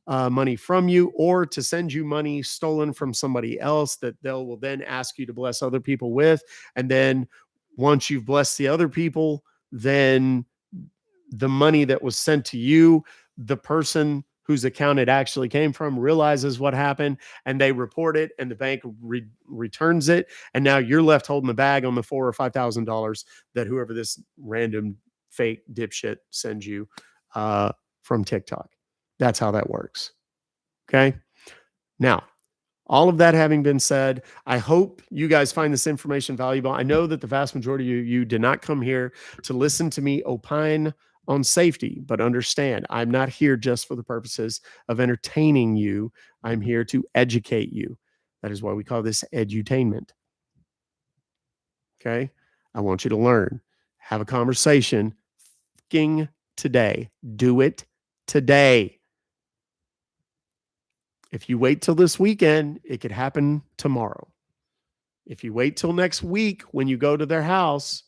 money from you, or to send you money stolen from somebody else that will then ask you to bless other people with. And then once you've blessed the other people, then the money that was sent to you, the person whose account it actually came from realizes what happened, and they report it, and the bank returns it, and now you're left holding the bag on the $4,000 or $5,000 that whoever this random fake dipshit sends you from TikTok. That's how that works. Okay. Now, all of that having been said, I hope you guys find this information valuable. I know that the vast majority of you did not come here to listen to me opine on safety, but understand, I'm not here just for the purposes of entertaining you. I'm here to educate you. That is why we call this edutainment. Okay. I want you to learn, have a conversation today. Do it today. If you wait till this weekend, it could happen tomorrow. If you wait till next week when you go to their house,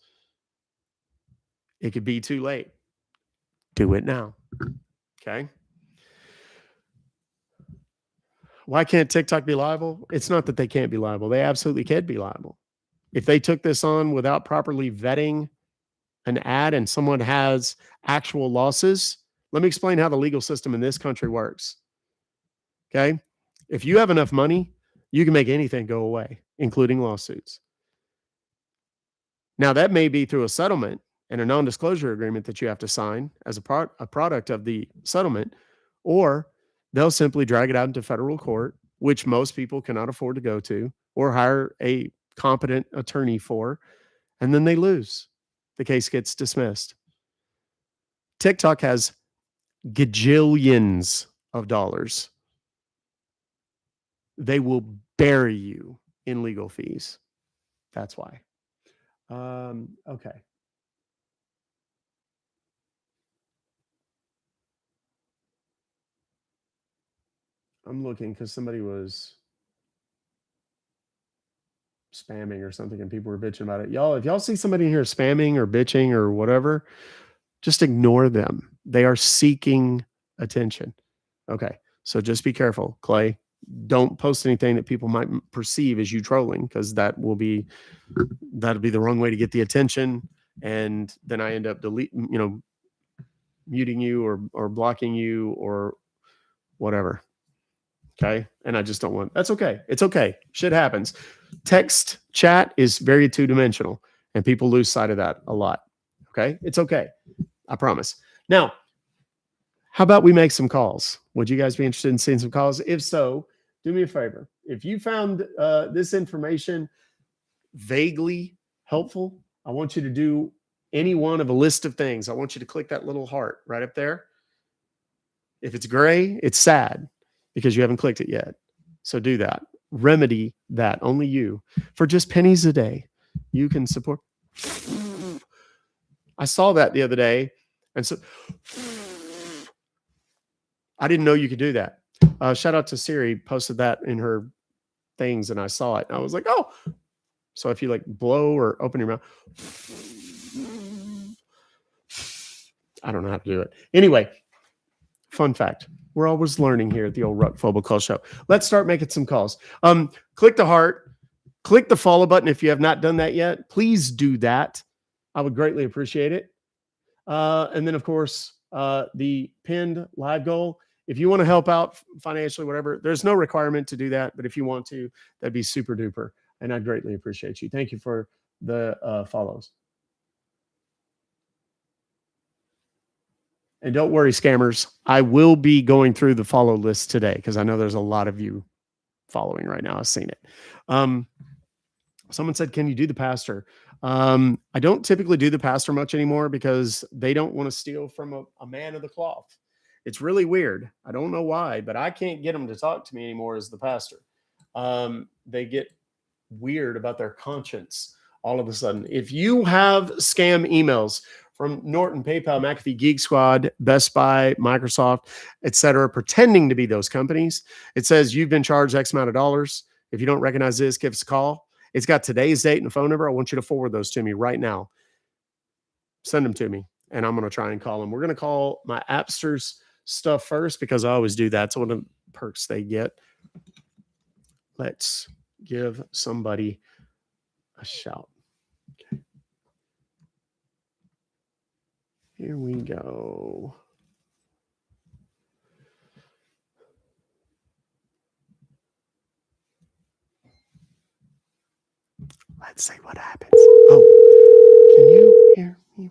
it could be too late. Do it now. Okay. Why can't TikTok be liable? It's not that they can't be liable. They absolutely can be liable. If they took this on without properly vetting an ad and someone has actual losses, let me explain how the legal system in this country works. Okay. If you have enough money, you can make anything go away, including lawsuits. Now, that may be through a settlement and a non-disclosure agreement that you have to sign as a product of the settlement, or they'll simply drag it out into federal court, which most people cannot afford to go to, or hire a competent attorney for, and then they lose. The case gets dismissed. TikTok has gajillions of dollars. They will bury you in legal fees. That's why. Okay. I'm looking because somebody was spamming or something and people were bitching about it. Y'all, if y'all see somebody in here spamming or bitching or whatever, just ignore them. They are seeking attention. Okay. So just be careful, Clay. Don't post anything that people might perceive as you trolling, because that'll be the wrong way to get the attention. And then I end up muting you or blocking you or whatever. Okay. And I just don't want, that's okay. It's okay. Shit happens. Text chat is very two-dimensional and people lose sight of that a lot. Okay. It's okay. I promise. Now, how about we make some calls? Would you guys be interested in seeing some calls? If so, do me a favor. If you found this information vaguely helpful, I want you to do any one of a list of things. I want you to click that little heart right up there. If it's gray, it's sad because you haven't clicked it yet. So do that. Remedy that. Only you. For just pennies a day, you can support. I saw that the other day. And so I didn't know you could do that. Shout out to Siri, posted that in her things and I saw it. And I was like, oh. So if you like blow or open your mouth, I don't know how to do it. Anyway, fun fact. We're always learning here at the old Ruck Fobocalls show. Let's start making some calls. Click the heart, click the follow button. If you have not done that yet, please do that. I would greatly appreciate it. And then of course, the pinned live goal. If you want to help out financially, whatever, there's no requirement to do that. But if you want to, that'd be super duper. And I'd greatly appreciate you. Thank you for the follows. And don't worry, scammers. I will be going through the follow list today because I know there's a lot of you following right now. I've seen it. Someone said, can you do the pastor? I don't typically do the pastor much anymore because they don't want to steal from a man of the cloth. It's really weird. I don't know why, but I can't get them to talk to me anymore as the pastor. They get weird about their conscience all of a sudden. If you have scam emails from Norton, PayPal, McAfee, Geek Squad, Best Buy, Microsoft, etc., pretending to be those companies, it says you've been charged X amount of dollars. If you don't recognize this, give us a call. It's got today's date and a phone number. I want you to forward those to me right now. Send them to me, and I'm going to try and call them. We're going to call my Appsters stuff first because I always do that. It's one of the perks they get. Let's give somebody a shout. Okay. Here we go. Let's see what happens. Oh, can you hear me?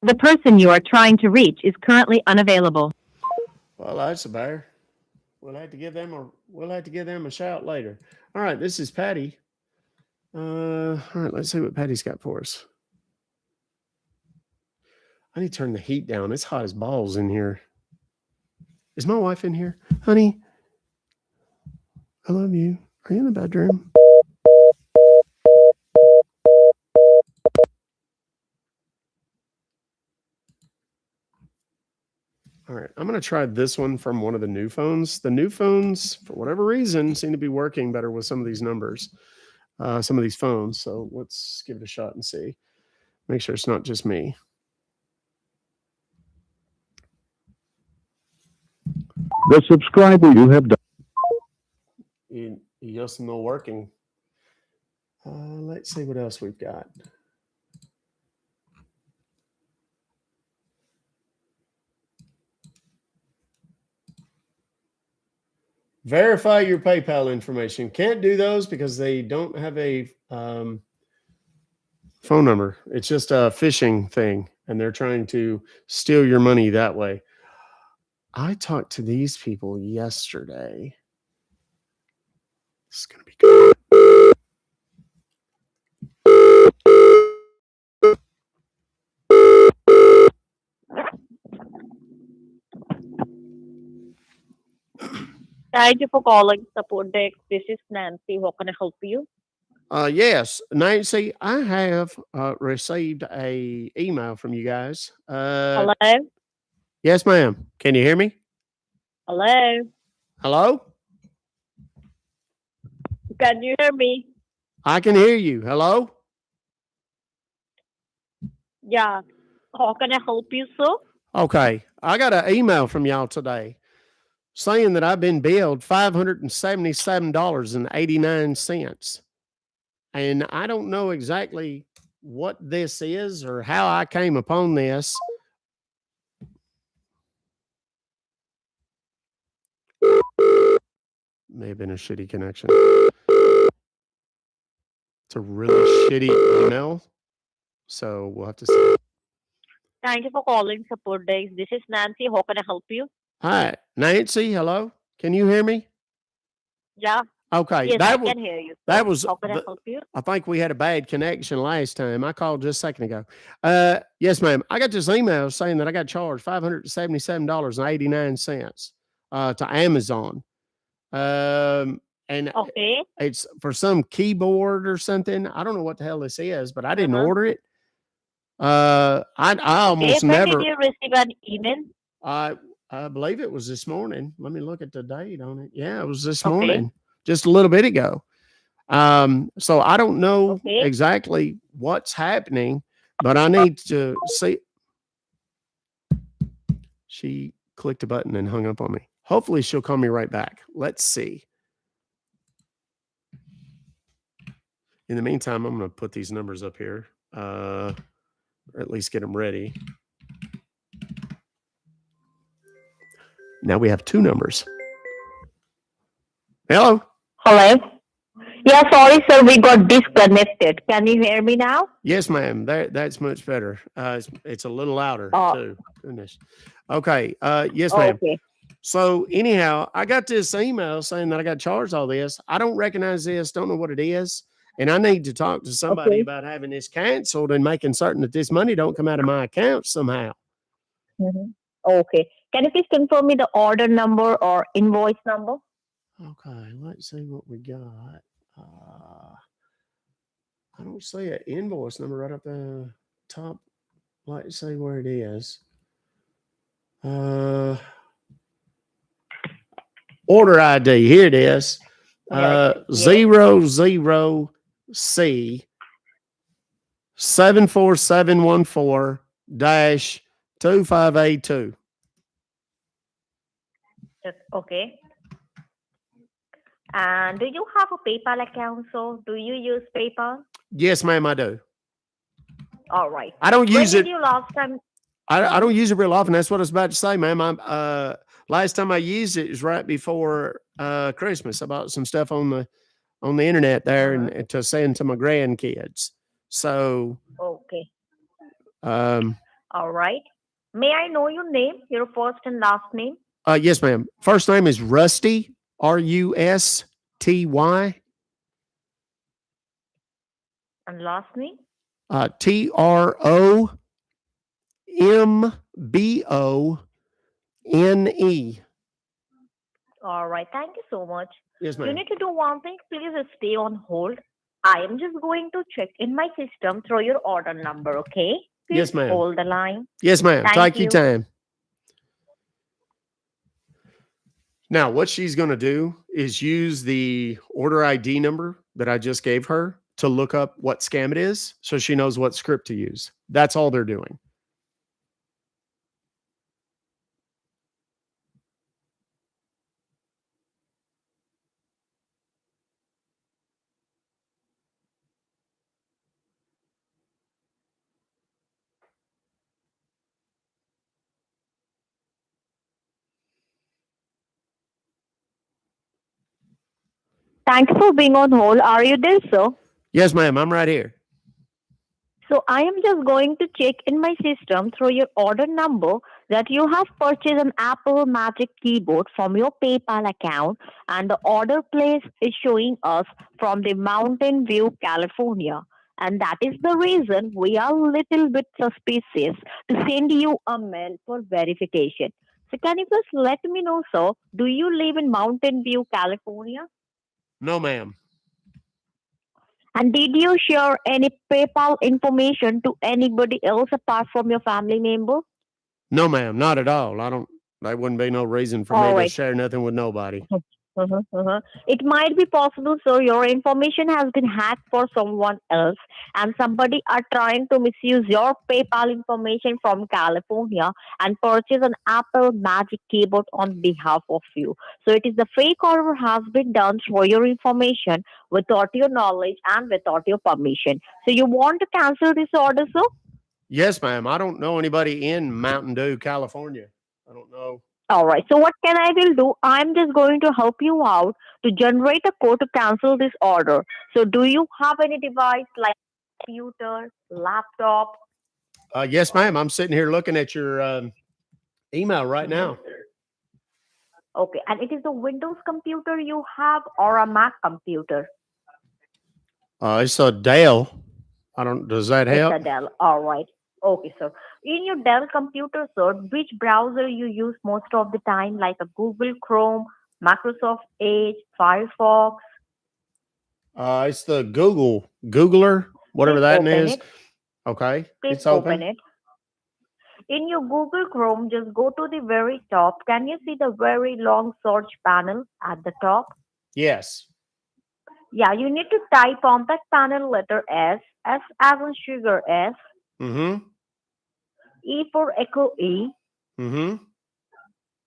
The person you are trying to reach is currently unavailable. Well, that's a bear. We'll have to give them a shout later. All right, this is Patty. All right, let's see what Patty's got for us. I need to turn the heat down. It's hot as balls in here. Is my wife in here? Honey, I love you. Are you in the bedroom? All right, I'm going to try this one from one of the new phones. The new phones, for whatever reason, seem to be working better with some of these numbers. some of these phones. So let's give it a shot and see. Make sure it's not just me. The subscriber you have done. Yes, no working. Let's see what else we've got. Verify your PayPal information. Can't do those because they don't have a phone number. It's just a phishing thing, and they're trying to steal your money that way. I talked to these people yesterday. This is going to be good. Thank you for calling Support Desk. This is Nancy. How can I help you? Yes, Nancy, I have received a email from you guys. Hello? Yes, ma'am. Can you hear me? Hello? Hello? Can you hear me? I can hear you. Hello? Yeah. How can I help you, sir? Okay. I got an email from y'all today saying that I've been billed $577.89. And I don't know exactly what this is or how I came upon this. May have been a shitty connection. It's a really shitty email. So we'll have to see. Thank you for calling Support Desk. This is Nancy. How can I help you? Hi, Nancy. Hello. Can you hear me? Yeah. Okay. Yes, I can hear you. That was. How can I help you? I think we had a bad connection last time. I called just a second ago. Yes, ma'am. I got this email saying that I got charged $577.89 to Amazon. And Okay. it's for some keyboard or something. I don't know what the hell this is, but I didn't order it. I almost When never. did you receive an email? I believe it was this morning. Let me look at the date on it. Yeah, it was this morning, just a little bit ago. So I don't know exactly what's happening, but I need to see. She clicked a button and hung up on me. Hopefully she'll call me right back. Let's see. In the meantime, I'm going to put these numbers up here, or at least get them ready. Now we have two numbers. Hello. Hello? Yeah, sorry, sir. We got disconnected. Can you hear me now? Yes, ma'am. That's much better. It's a little louder too. Goodness. Okay. Yes, ma'am. Okay. So anyhow, I got this email saying that I got charged all this. I don't recognize this. Don't know what it is. And I need to talk to somebody about having this canceled and making certain that this money don't come out of my account somehow. Okay. Can you please confirm me the order number or invoice number? Okay. Let's see what we got. I don't see an invoice number right up the top. Let's see where it is. Order ID. Here it is. 00C 74714-2582. Okay. And do you have a PayPal account? So do you use PayPal? Yes, ma'am, I do. All right. I don't use it. When did you last time? I don't use it real often. That's what I was about to say, ma'am. Last time I used it was right before Christmas. I bought some stuff on the internet there and to send to my grandkids. So Okay. All right. May I know your name, your first and last name? Yes, ma'am. First name is Rusty, Rusty. And last name? TromBone. All right. Thank you so much. Yes, You ma'am. need to do one thing. Please stay on hold. I am just going to check in my system through your order number, okay? Please Yes, ma'am. hold the line. Yes, ma'am. Thank Take your you. time. Now, what she's going to do is use the order ID number that I just gave her to look up what scam it is so she knows what script to use. That's all they're doing. Thank you for being on hold. Are you there, sir? Yes, ma'am. I'm right here. So I am just going to check in my system through your order number that you have purchased an Apple Magic Keyboard from your PayPal account, and the order place is showing us from the Mountain View, California. And that is the reason we are a little bit suspicious to send you a mail for verification. So can you please let me know, sir, do you live in Mountain View, California? No, ma'am. And did you share any PayPal information to anybody else apart from your family member? No, ma'am. Not at all. There wouldn't be no reason for me All to right. share nothing with nobody. It might be possible, sir, your information has been hacked for someone else, and somebody are trying to misuse your PayPal information from California and purchase an Apple Magic Keyboard on behalf of you. So it is the fake order has been done for your information without your knowledge and without your permission. So you want to cancel this order, sir? Yes, ma'am. I don't know anybody in Mountain Dew, California. I don't know. All right. So what can I will do? I'm just going to help you out to generate a code to cancel this order. So do you have any device like computer, laptop? Yes, ma'am. I'm sitting here looking at your email right now. Okay. And it is a Windows computer you have or a Mac computer? It's a Dell. Does that It's help? a Dell. All right. Okay, sir. In your Dell computer, sir, which browser you use most of the time, like a Google Chrome, Microsoft Edge, Firefox? It's the Googler, whatever Please that open is. it. Okay. Please It's open open. it. In your Google Chrome, just go to the very top. Can you see the very long search panel at the top? Yes. Yeah, you need to type on that panel letter S, S as in sugar S, Mm-hmm. E for echo E, Mm-hmm.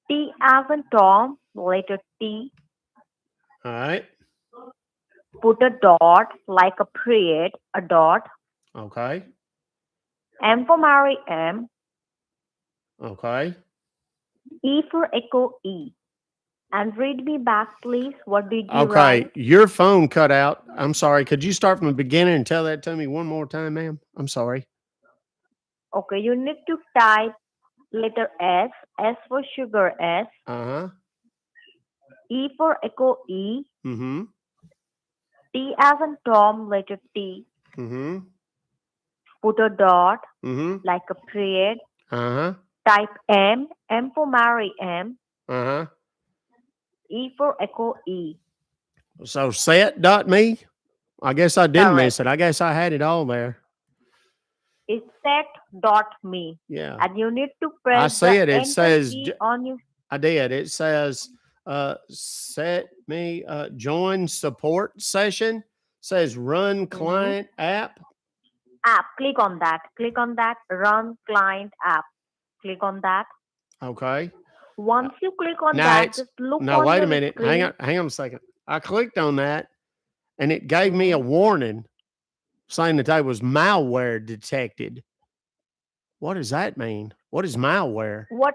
T as in Tom, letter T, All right. put a dot like a period, a dot, Okay. M for Mary M, Okay. E for echo E. And read me back, please. What did you Okay. write? Your phone cut out. I'm sorry. Could you start from the beginning and tell that to me one more time, ma'am? I'm sorry. Okay, you need to type letter S, S for sugar S, Uh-huh. E for echo E, Mm-hmm. T as in Tom, letter T, Mm-hmm. put a dot Mm-hmm. like a period, Uh-huh. type M, M for Mary M, Uh-huh. E for echo E. So set.me? I guess I didn't miss Correct. it. I guess I had it all there. It's set.me. Yeah. And you need to I press see the it. It enter says key on your I did. It says set me join support session. Says run client app. app. Click on that. Click on that. Run client app. Click on that. Okay. Once you click on Now that, it's just look now on wait a your minute. screen. Hang on a second. I clicked on that and it gave me a warning saying that there was malware detected. What does that mean? What is malware? What?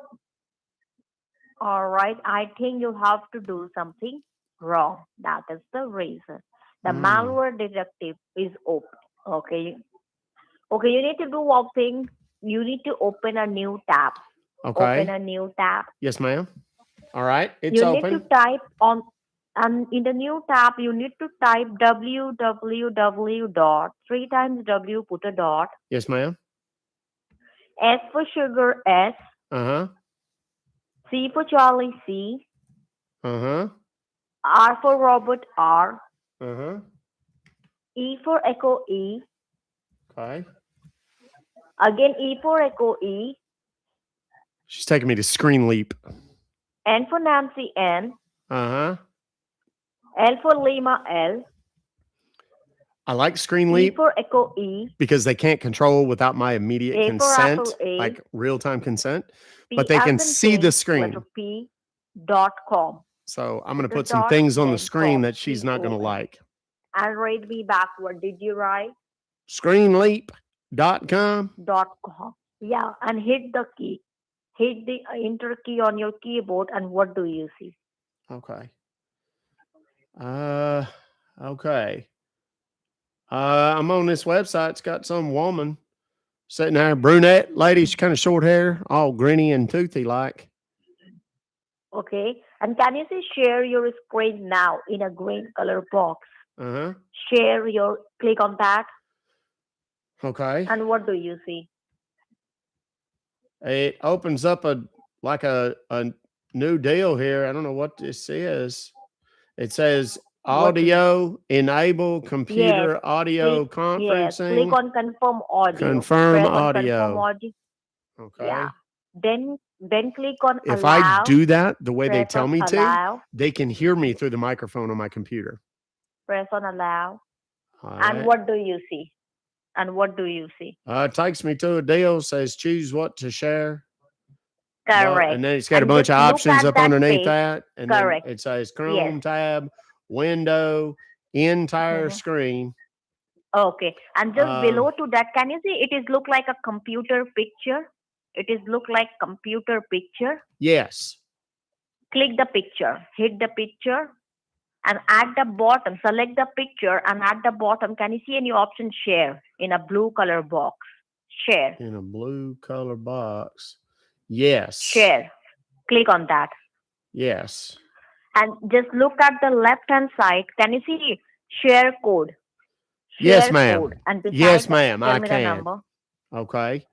All right. I think you have to do something wrong. That is the reason. The malware detective is open. Okay. Okay. You need to do one thing. You need to open a new tab. Open Okay. a new tab. Yes, ma'am. All right. It's You need to open. type on, and in the new tab, you need to type www dot, three times W, put a dot, Yes, ma'am. S for sugar S, Uh-huh. C for Charlie C, Uh-huh. R for Robert R, Uh-huh. E for echo E, Okay. again E for echo E, She's taking me to Screen Leap. N for Nancy N, Uh-huh. L for Lima L, I like Screen E Leap for Echo E. because they can't control without my immediate A for Apple consent, A. like real-time consent, P but they as can in see the pink, screen. letter P, .com. So I'm going to The put some dot, things on the then screen com, that she's not going to C-O-M. like. And read me backward. Did you write? Screenleap.com. .com. Yeah, and hit the key. Hit the enter key on your keyboard, and what do you see? Okay. Okay. I'm on this website. It's got some woman sitting there, brunette lady. She's kind of short hair, all grinny and toothy like. Okay. And can you see share your screen now in a green color box? Uh-huh. Share your, click on that. Okay. And what do you see? It opens up a new deal here. I don't know what this is. It says audio enable computer audio conferencing. Yes, click on confirm audio. Confirm Press on audio. confirm audio. Okay. Yeah. Then click on If allow. I do that the way they Press tell on me to, allow. they can hear me through the microphone on my computer. Press on allow. All And right. what do you see? And what do you see? It takes me to a deal, says choose what to share. Correct. And then it's got a And bunch of just look options at up that underneath page. that. And Correct. then it says Chrome Yes. tab, window, entire Mhm. screen. Okay. And just below to that, can you see it is look like a computer picture? It is look like computer picture. Yes. Click the picture. Hit the picture. And at the bottom, select the picture. And at the bottom, can you see any option share in a blue color box? Share. In a blue color box. Yes. Share. Click on that. Yes. And just look at the left hand side. Can you see share code? Yes, Share ma'am. code. And beside Yes, that, ma'am. tell I me the can. number. Okay.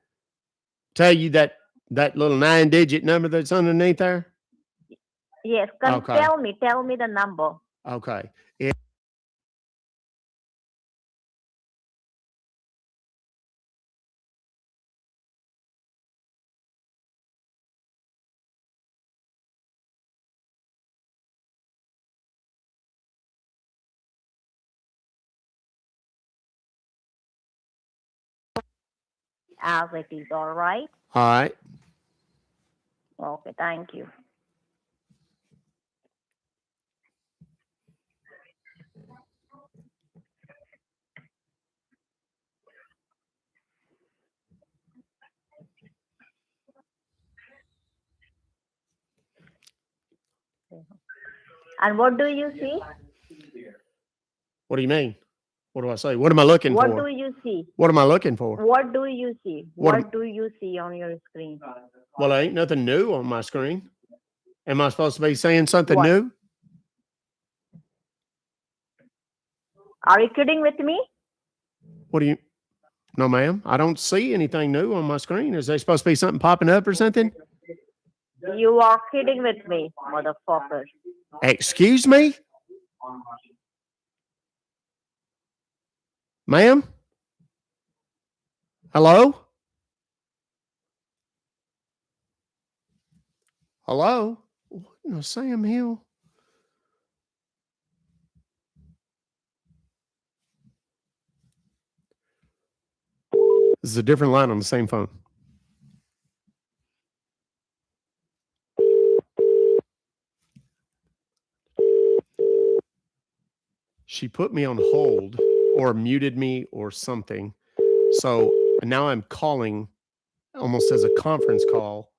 Tell you that little 9-digit number that's underneath there. Yes. Okay. Tell me the number. Okay. As it is, all right? All right. Okay, thank you. And what do you see? What do you mean? What do I say? What am I looking What for? do you see? What am I looking for? What do you see? What am- What do you see on your screen? Well, ain't nothing new on my screen. Am I supposed to be saying something What? new? Are you kidding with me? What do you? No, ma'am. I don't see anything new on my screen. Is there supposed to be something popping up or something? You are kidding with me, motherfucker. Excuse me? Ma'am? Hello? Hello? What in the Sam Hill? This is a different line on the same phone. She put me on hold or muted me or something. So now I'm calling almost as a conference call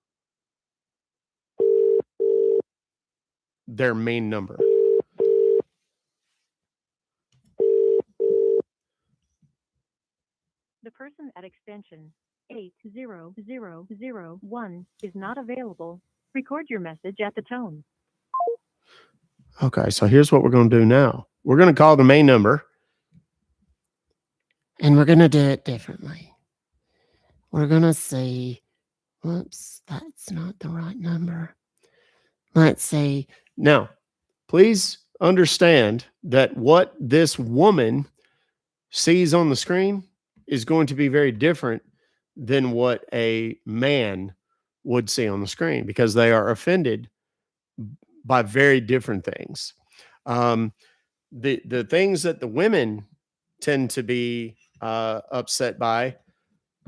their main number. The person at extension 80001 is not available. Record your message at the tone. Okay, so here's what we're going to do now. We're going to call the main number, and we're going to do it differently. We're going to say, whoops, that's not the right number. Let's see. Now, please understand that what this woman sees on the screen is going to be very different than what a man would see on the screen because they are offended by very different things. The things that the women tend to be upset by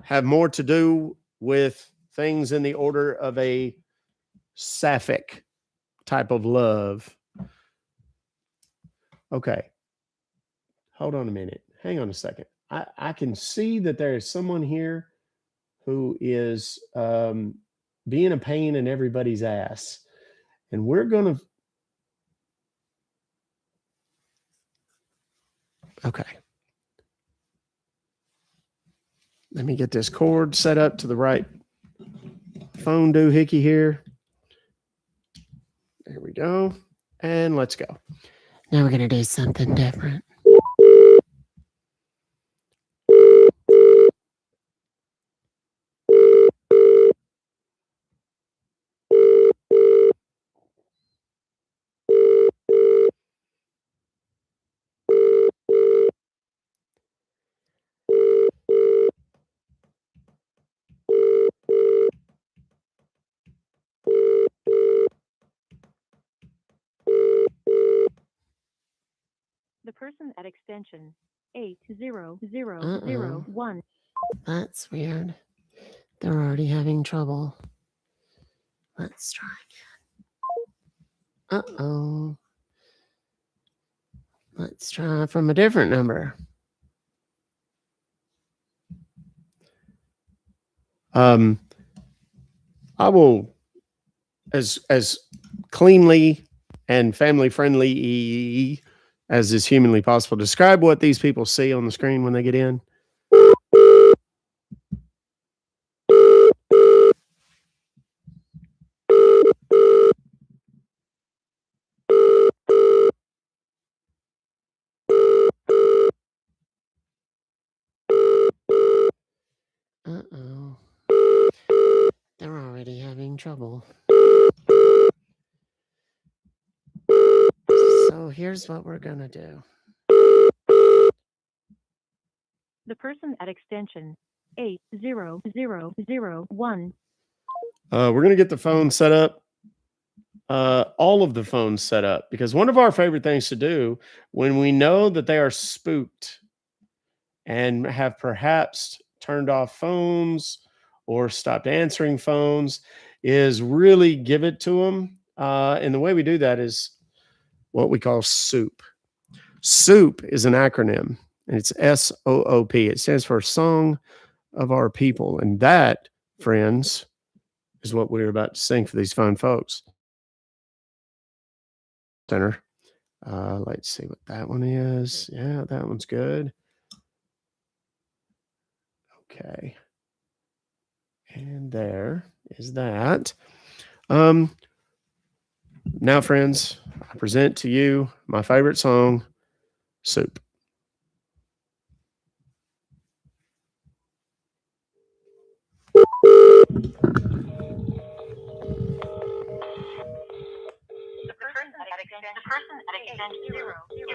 have more to do with things in the order of a sapphic type of love. Okay. Hold on a minute. Hang on a second. I can see that there is someone here who is being a pain in everybody's ass. And we're going to. Okay. Let me get this cord set up to the right phone doohickey here. There we go. And let's go. Now we're going to do something different. The person at extension 80001. That's weird. They're already having trouble. Let's try again. Uh-oh. Let's try from a different number. I will, as cleanly and family friendly as is humanly possible, describe what these people see on the screen when they get in. Uh-oh. They're already having trouble. So here's what we're going to do. The person at extension 80001. We're going to get the phone set up. All of the phones set up, because one of our favorite things to do when we know that they are spooked and have perhaps turned off phones or stopped answering phones is really give it to them. And the way we do that is what we call SOUP. SOUP is an acronym, and it's SOOP. It stands for Song of Our People. And that, friends, is what we're about to sing for these fine folks. Center. Let's see what that one is. Yeah, that one's good. Okay. And there is that. Now, friends, I present to you my favorite song, Soup. The person at extension 00001 is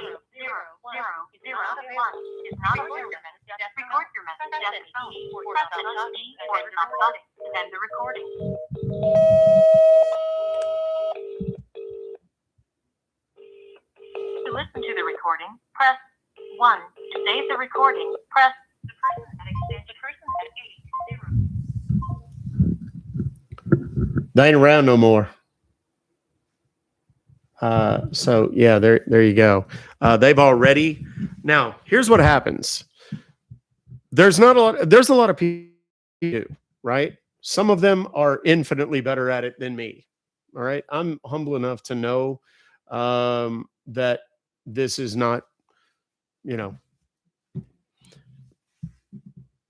not available. Record your message at the tone or stop talking. Send the recording. To listen to the recording, press 1. To save the recording, press the person at extension 80. They ain't around no more. So yeah, there you go. They've already. Now, here's what happens. There's a lot of people who do, right? Some of them are infinitely better at it than me. All right. I'm humble enough to know that this is not,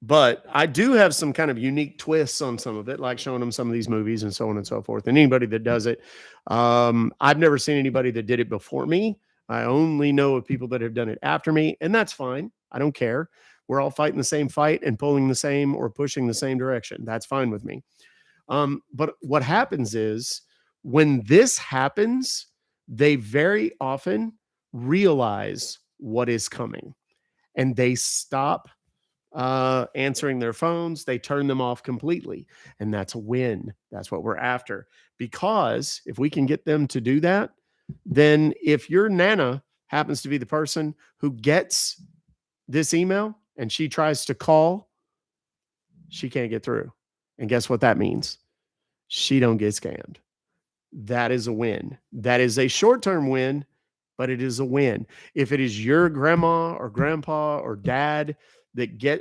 but I do have some kind of unique twists on some of it, like showing them some of these movies and so on and so forth. And anybody that does it, I've never seen anybody that did it before me. I only know of people that have done it after me, and that's fine. I don't care. We're all fighting the same fight and pulling the same or pushing the same direction. That's fine with me. But what happens is when this happens, they very often realize what is coming and they stop answering their phones. They turn them off completely. And that's a win. That's what we're after. Because if we can get them to do that, then if your Nana happens to be the person who gets this email and she tries to call, she can't get through. And guess what that means? She don't get scammed. That is a win. That is a short-term win, but it is a win. If it is your grandma or grandpa or dad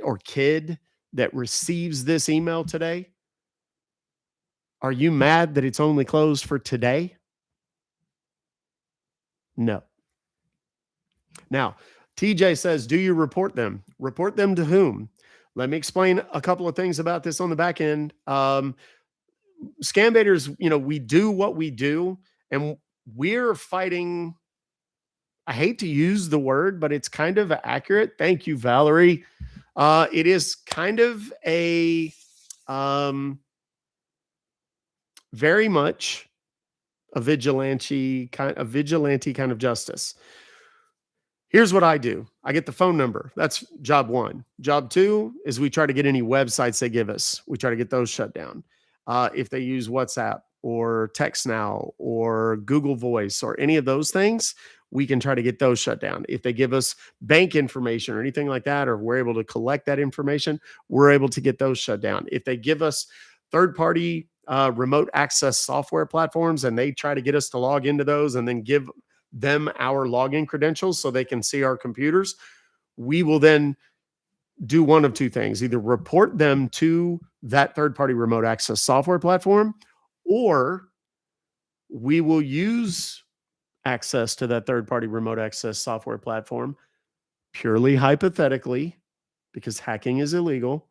or kid that receives this email today, are you mad that it's only closed for today? No. Now, TJ says, do you report them? Report them to whom? Let me explain a couple of things about this on the back end. Scam baiters, we do what we do, and we're fighting. I hate to use the word, but it's kind of accurate. Thank you, Valerie. It is kind of a very much a vigilante kind of justice. Here's what I do. I get the phone number. That's job one. Job two is we try to get any websites they give us. We try to get those shut down. If they use WhatsApp or Text Now or Google Voice or any of those things, we can try to get those shut down. If they give us bank information or anything like that, or we're able to collect that information, we're able to get those shut down. If they give us third-party remote access software platforms and they try to get us to log into those and then give them our login credentials so they can see our computers, we will then do one of two things: either report them to that third-party remote access software platform, or we will use access to that third-party remote access software platform purely hypothetically, because hacking is illegal,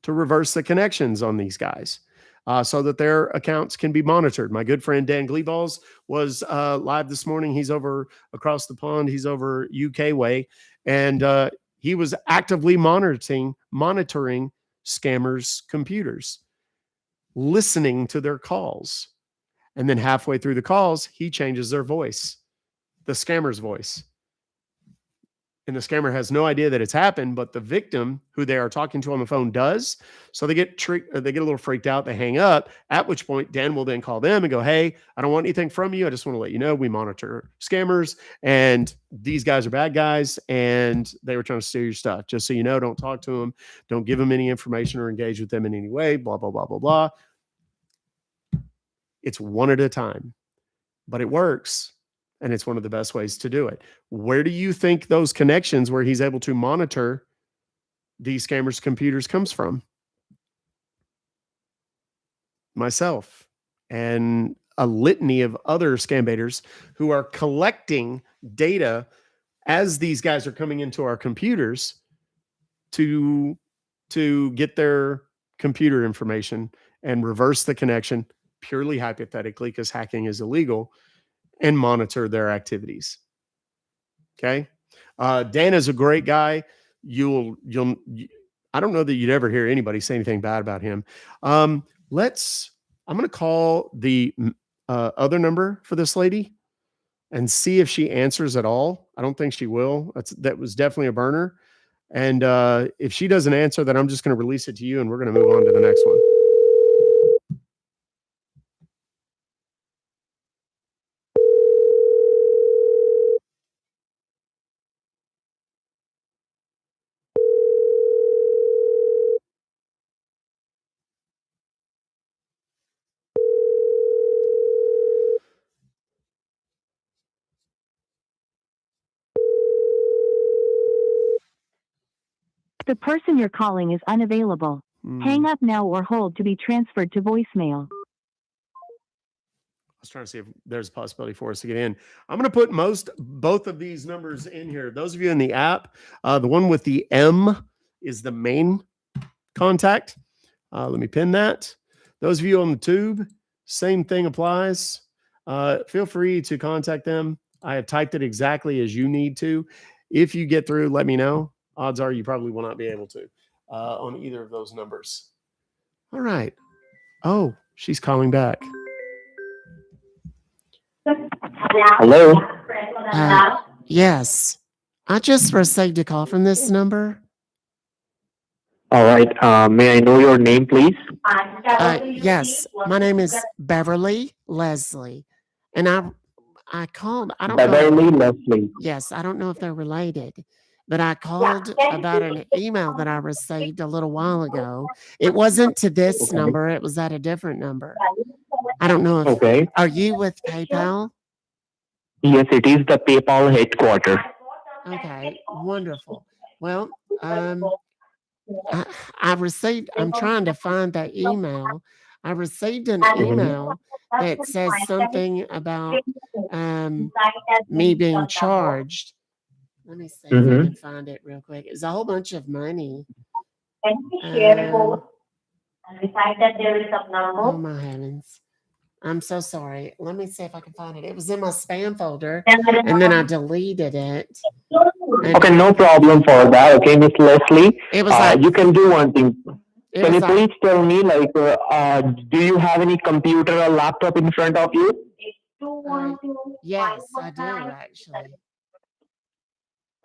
to reverse the connections on these guys. So that their accounts can be monitored. My good friend Dan Gleeballs was live this morning. He's over across the pond. He's over UK way. And he was actively monitoring scammers' computers, listening to their calls. And then halfway through the calls, he changes their voice, the scammer's voice. And the scammer has no idea that it's happened, but the victim who they are talking to on the phone does. So they get a little freaked out. They hang up, at which point Dan will then call them and go, hey, I don't want anything from you. I just want to let you know we monitor scammers and these guys are bad guys and they were trying to steal your stuff. Just so you know, don't talk to them. Don't give them any information or engage with them in any way, blah, blah, blah, blah, blah. It's one at a time, but it works. And it's one of the best ways to do it. Where do you think those connections where he's able to monitor these scammers' computers comes from? Myself and a litany of other scam baiters who are collecting data as these guys are coming into our computers to get their computer information and reverse the connection purely hypothetically, because hacking is illegal, and monitor their activities. Okay. Dan is a great guy. I don't know that you'd ever hear anybody say anything bad about him. I'm going to call the other number for this lady and see if she answers at all. I don't think she will. That was definitely a burner. And if she doesn't answer, then I'm just going to release it to you and we're going to move on to the next one. The person you're calling is unavailable. Hang up now or hold to be transferred to voicemail. I was trying to see if there's a possibility for us to get in. I'm going to put both of these numbers in here. Those of you in the app, the one with the M is the main contact. Let me pin that. Those of you on the tube, same thing applies. Feel free to contact them. I have typed it exactly as you need to. If you get through, let me know. Odds are you probably will not be able to on either of those numbers. All right. Oh, she's calling back. Hello? Yes. I just received a call from this number. All right. May I know your name, please? Yes. My name is Beverly Leslie. And I called. I don't know. Beverly Leslie. Yes. I don't know if they're related, but I called about an email that I received a little while ago. It wasn't to this Okay. number, it was at a different number. I don't know if Okay. are you with PayPal? Yes, it is the PayPal headquarters. Okay, wonderful. Well, I received, I'm trying to find that email. I received an email that says something about me being charged. Let me see if I Mm-hmm. can find it real quick. It's a whole bunch of money. Share and beside that there is a Oh number. my heavens. I'm so sorry. Let me see if I can find it. It was in my spam folder and then I deleted it. And Okay, no problem for that. Okay, Miss Leslie. it was like You can do one thing. it Can was you like please tell me, like, do you have any computer or laptop in front of you? yes, I do actually.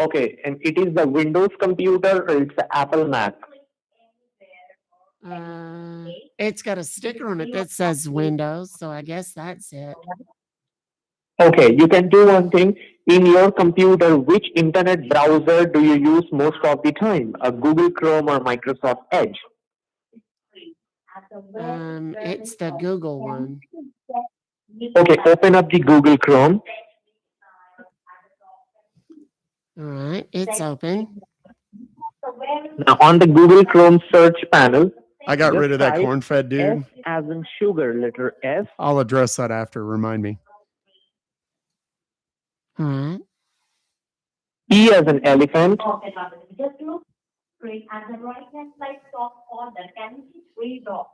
Okay, and it is the Windows computer or it's the Apple Mac? It's got a sticker on it that says Windows, so I guess that's it. Okay, you can do one thing. In your computer, which internet browser do you use most of the time? A Google Chrome or Microsoft Edge? It's the Google one. Okay, open up the Google Chrome. All right, it's open. Now, on the Google Chrome search panel, I got just rid of that type corn-fed dude. S as in sugar, letter S. I'll address that after. Remind me. All right. E as an elephant. Just look straight at the right hand side top corner. Can you see three dots?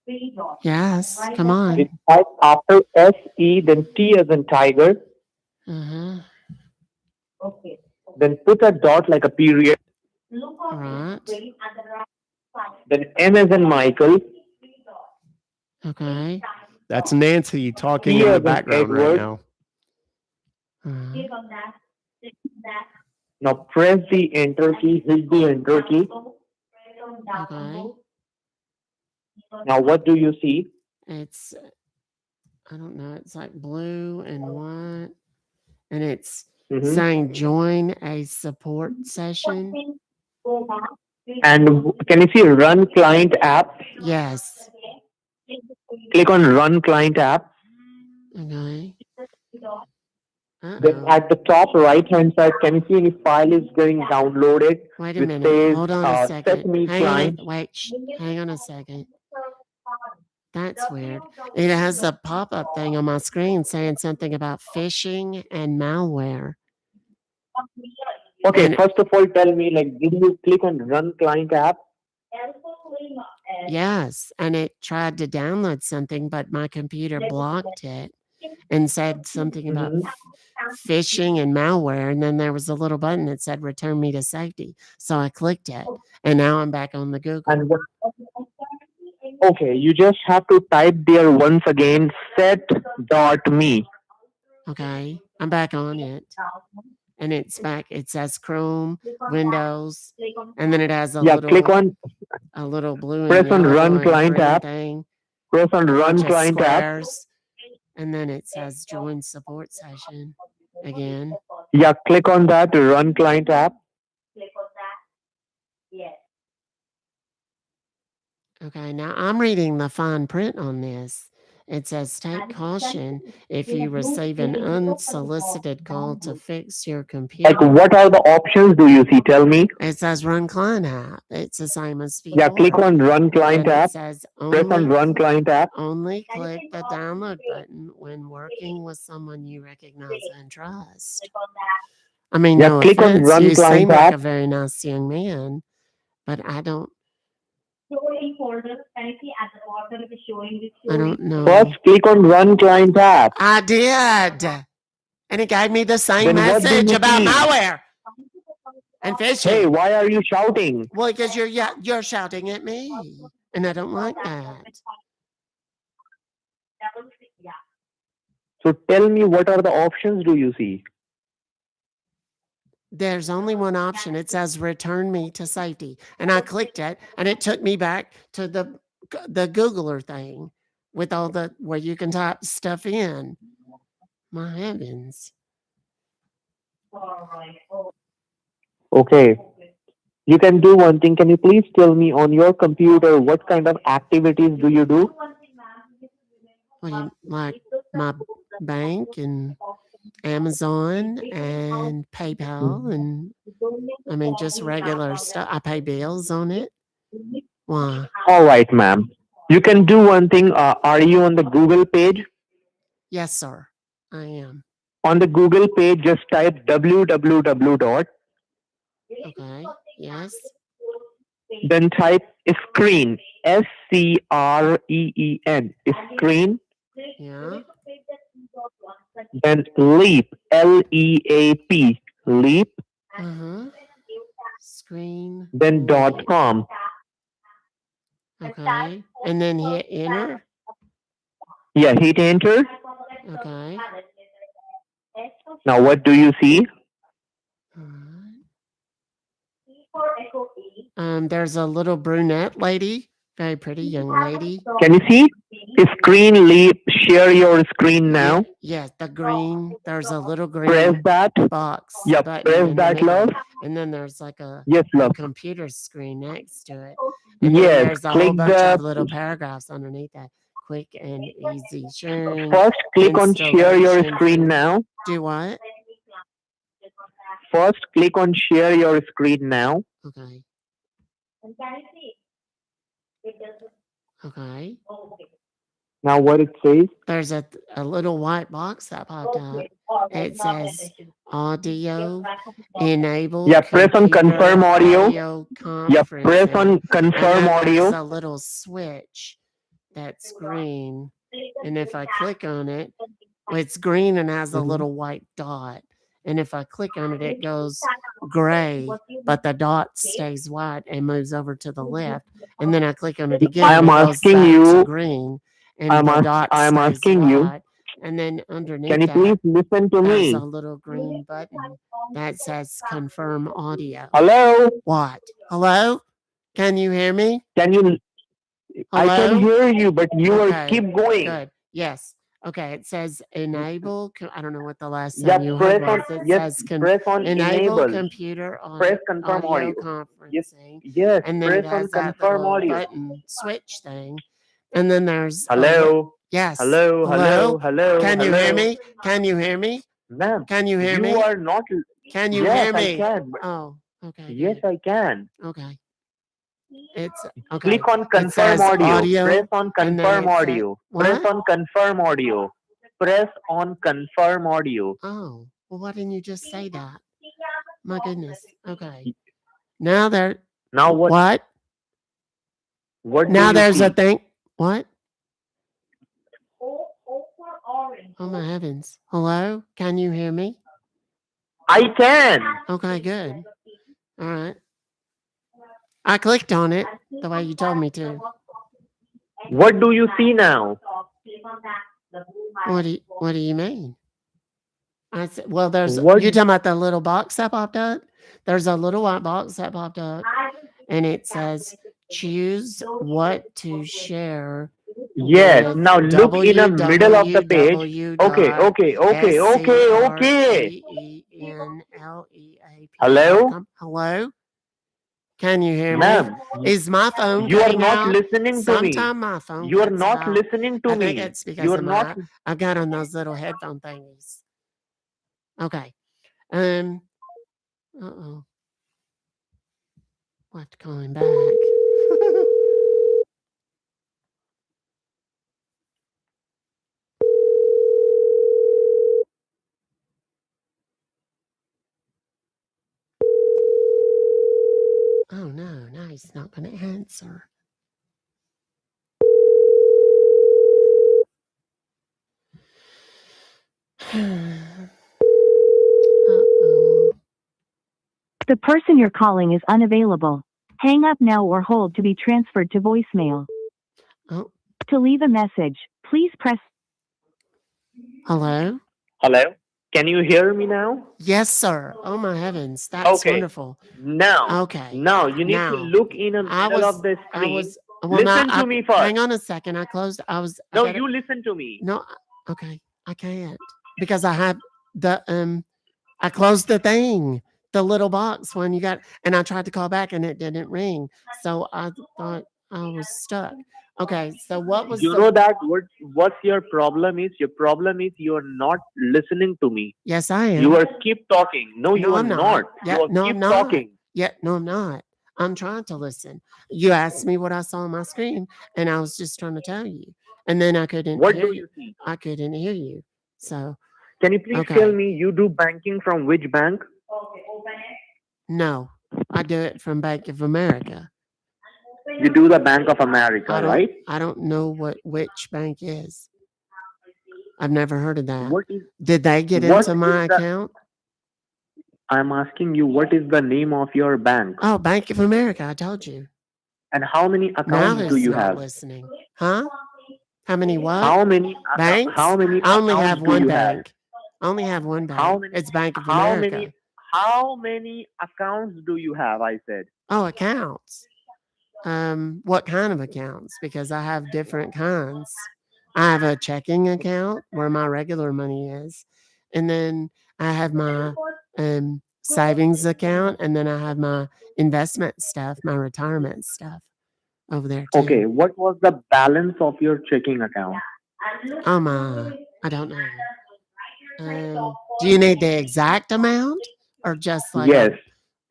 Three dots. Yes, Right come hand on. It type after S, E, then T as in tiger. Uh-huh. Okay. Then put a dot like a period. Look All on right. straight at the right side. Then M as in Michael. Okay. That's Nancy talking E in as the in background right Edward. now. Click on that. Click on that. Now press the enter key, hit the enter key. Okay. Now what do you see? It's I don't know, it's like blue and white. And it's Mhm. saying join a support session. And can you see run client app? Yes. Click on run client app. Okay. Then Uh-oh. at the top right hand side, can you see any file is getting downloaded? Wait a Which minute. says Hold on a set second. me Hang on client. hang on a second. That's weird. It has a pop-up thing on my screen saying something about phishing and malware. Okay, And first of all, tell me, like, did you click on run client app? yes, and it tried to download something, but my computer blocked it and said something about Mhm. phishing and malware. And then there was a little button that said return me to safety. So I clicked it, and now I'm back on the Google. And okay, you just have to type there once again set.me. Okay, I'm back on it. And it's back. It says Chrome, Windows, and then it has a Yeah, click on little blue and press on yellow run and client green app. thing, Press on a run bunch of client app. squares, and then it says join support session again. Yeah, click on that run client app. Click on that. Yes. Okay, now I'm reading the fine print on this. It says take caution if you receive an unsolicited call to fix your Like, computer. what are the options do you see? Tell me. It says run client app. It's the same as Yeah, click before. on run Then client it app. says Press on run client app. only click the download button when working with someone you recognize and trust. Click on that. I mean, Yeah, no click on offense, run you client seem like app. a very nice young man, but I don't Story folder. Can you see at the bottom it is showing the I story? don't know. First, click on run client app. I did. And it gave me the same Then what do message you about see? malware and Hey, phishing. why are you shouting? Well, because you're shouting at me, and I don't like that. Yeah. So tell me, what are the options do you see? There's only one option. It says return me to safety. And I clicked it and it took me back to the Googler thing with all the where you can type stuff in. My heavens. All right. Oh. Okay. You can do one thing. Can you please tell me on your computer what kind of activities do you do? What do you like? My bank and Amazon and PayPal and I mean just regular stuff. I pay bills on it. Why? All right, ma'am. You can do one thing. Are you on the Google page? Yes, sir. I am. On the Google page, just type www dot, Okay. Yes. then type screen, SCREEN, screen, Yeah. then leap, LEAP, leap, Uh-huh. Screen. then Leap. .com. Okay. And then hit enter. Yeah, hit enter. Okay. Now, what do you see? There's a little brunette lady, very pretty young lady. Can you see? Screen leap, share your screen now. Yes, the green. There's a little Press green that. box Yep, button press in the that, middle, love. and then there's like a Yes, love. computer screen next to it, and then Yes, there's a whole click bunch of the. little paragraphs underneath that. Quick and easy sharing. First, click on share your installation screen for- now. Do what? First, click on share your screen now. Okay. Okay. Now, what it says? There's a little white box that popped up. It says audio enable. Yeah, press on computer confirm audio. Yeah, press conferencing. on confirm and then audio. There's a little switch that's green, and if I click on it, it's green and has a little white dot. And if I click on it, it goes gray, but the dot stays white and moves over to the left. And then I click on it again, I am it goes asking back to you. green, and the dot I am stays asking you. white. And then underneath Can you please that, listen to there's me? a little green button that says confirm audio. Hello? What? Hello? Can you hear me? Can you? I can Hello? hear you, but you are Okay, keep going. Good. Yes. Okay. It says enable. I don't know what the last Yeah, thing you press heard on. was. It Yes, says press on enable enable. computer on Press confirm audio audio. conferencing. Yes, And then press it on has that confirm little audio. button switch thing. And then there's Hello? yes. Hello? Hello? Hello? Can you hear Hello? me? Can you hear me? Ma'am, Can you hear you me? are not. Can you Yes, hear I me? can. Oh, okay. Yes, Good. I can. Okay. It's okay. Click on It confirm says audio. Press on and then confirm it says audio. Press what? on confirm audio. Press on confirm audio. Oh, well, why didn't you just say that? My goodness. Okay. Now there. Now what? What? What Now do you there's see? a thing. What? Oh my heavens. Hello? Can you hear me? I can. Okay, good. All right. I clicked on it the way you told me to. What do you see now? What do you mean? I said, well, there's What? you talking about the little box that popped up? There's a little white box that popped up, and it says choose what to share. Yes. With Now look in the middle of the page. Okay. Hello? Hello? Can you hear me? Ma'am, Is my phone you are cutting not out? listening to me. Sometime my phone You are cuts not out. listening to I think me. it's because You are of not. I've got on those little headphone thingies. Okay. Uh-oh. We'll have to call him back. Oh no, now he's not going to answer. Uh-oh. The person you're calling is unavailable. Hang up now or hold to be transferred to voicemail. Oh, To leave a message, please press. hello? Hello? Can you hear me now? Yes, sir. Oh my heavens, that's Okay. wonderful. Now. Okay. Now you need Now, to look in the middle of the screen. Well, Listen to me first. Hang on a second. I closed. No, you listen to me. No, okay. I can't because I have the I closed the thing. The little box one you got, and I tried to call back and it didn't ring. So I thought I was stuck. Okay, so what was You the know that what's your problem is? Your problem is you are not listening to me. Yes, I am. You are keep talking. No, you No, are I'm not. not. Yeah, You are no, keep I'm not. talking. Yeah, no, I'm not. I'm trying to listen. You asked me what I saw on my screen, and I was just trying to tell you. And then I couldn't What hear do you. you see? I couldn't hear you. So, Can you please tell okay. me you do banking from which bank? No, I do it from Bank of America. You do the Bank of America, right? I don't know which bank is. I've never heard of that. What is Did they get what into is my the account? I'm asking you what is the name of your bank Oh, Bank of America, I told you. and how many Now accounts do it's you not have? listening. Huh? How many what? How many Banks? how many I only accounts have do one you have? bank. I only have one How bank. many It's Bank of how many America. how many accounts do you have? I said. Oh, accounts. What kind of accounts? Because I have different kinds. I have a checking account where my regular money is, and then I have my savings account, and then I have my investment stuff, my retirement stuff over there too. Okay, what was the balance of your checking account? Oh my, I don't know. Do you need the exact amount or just like Yes,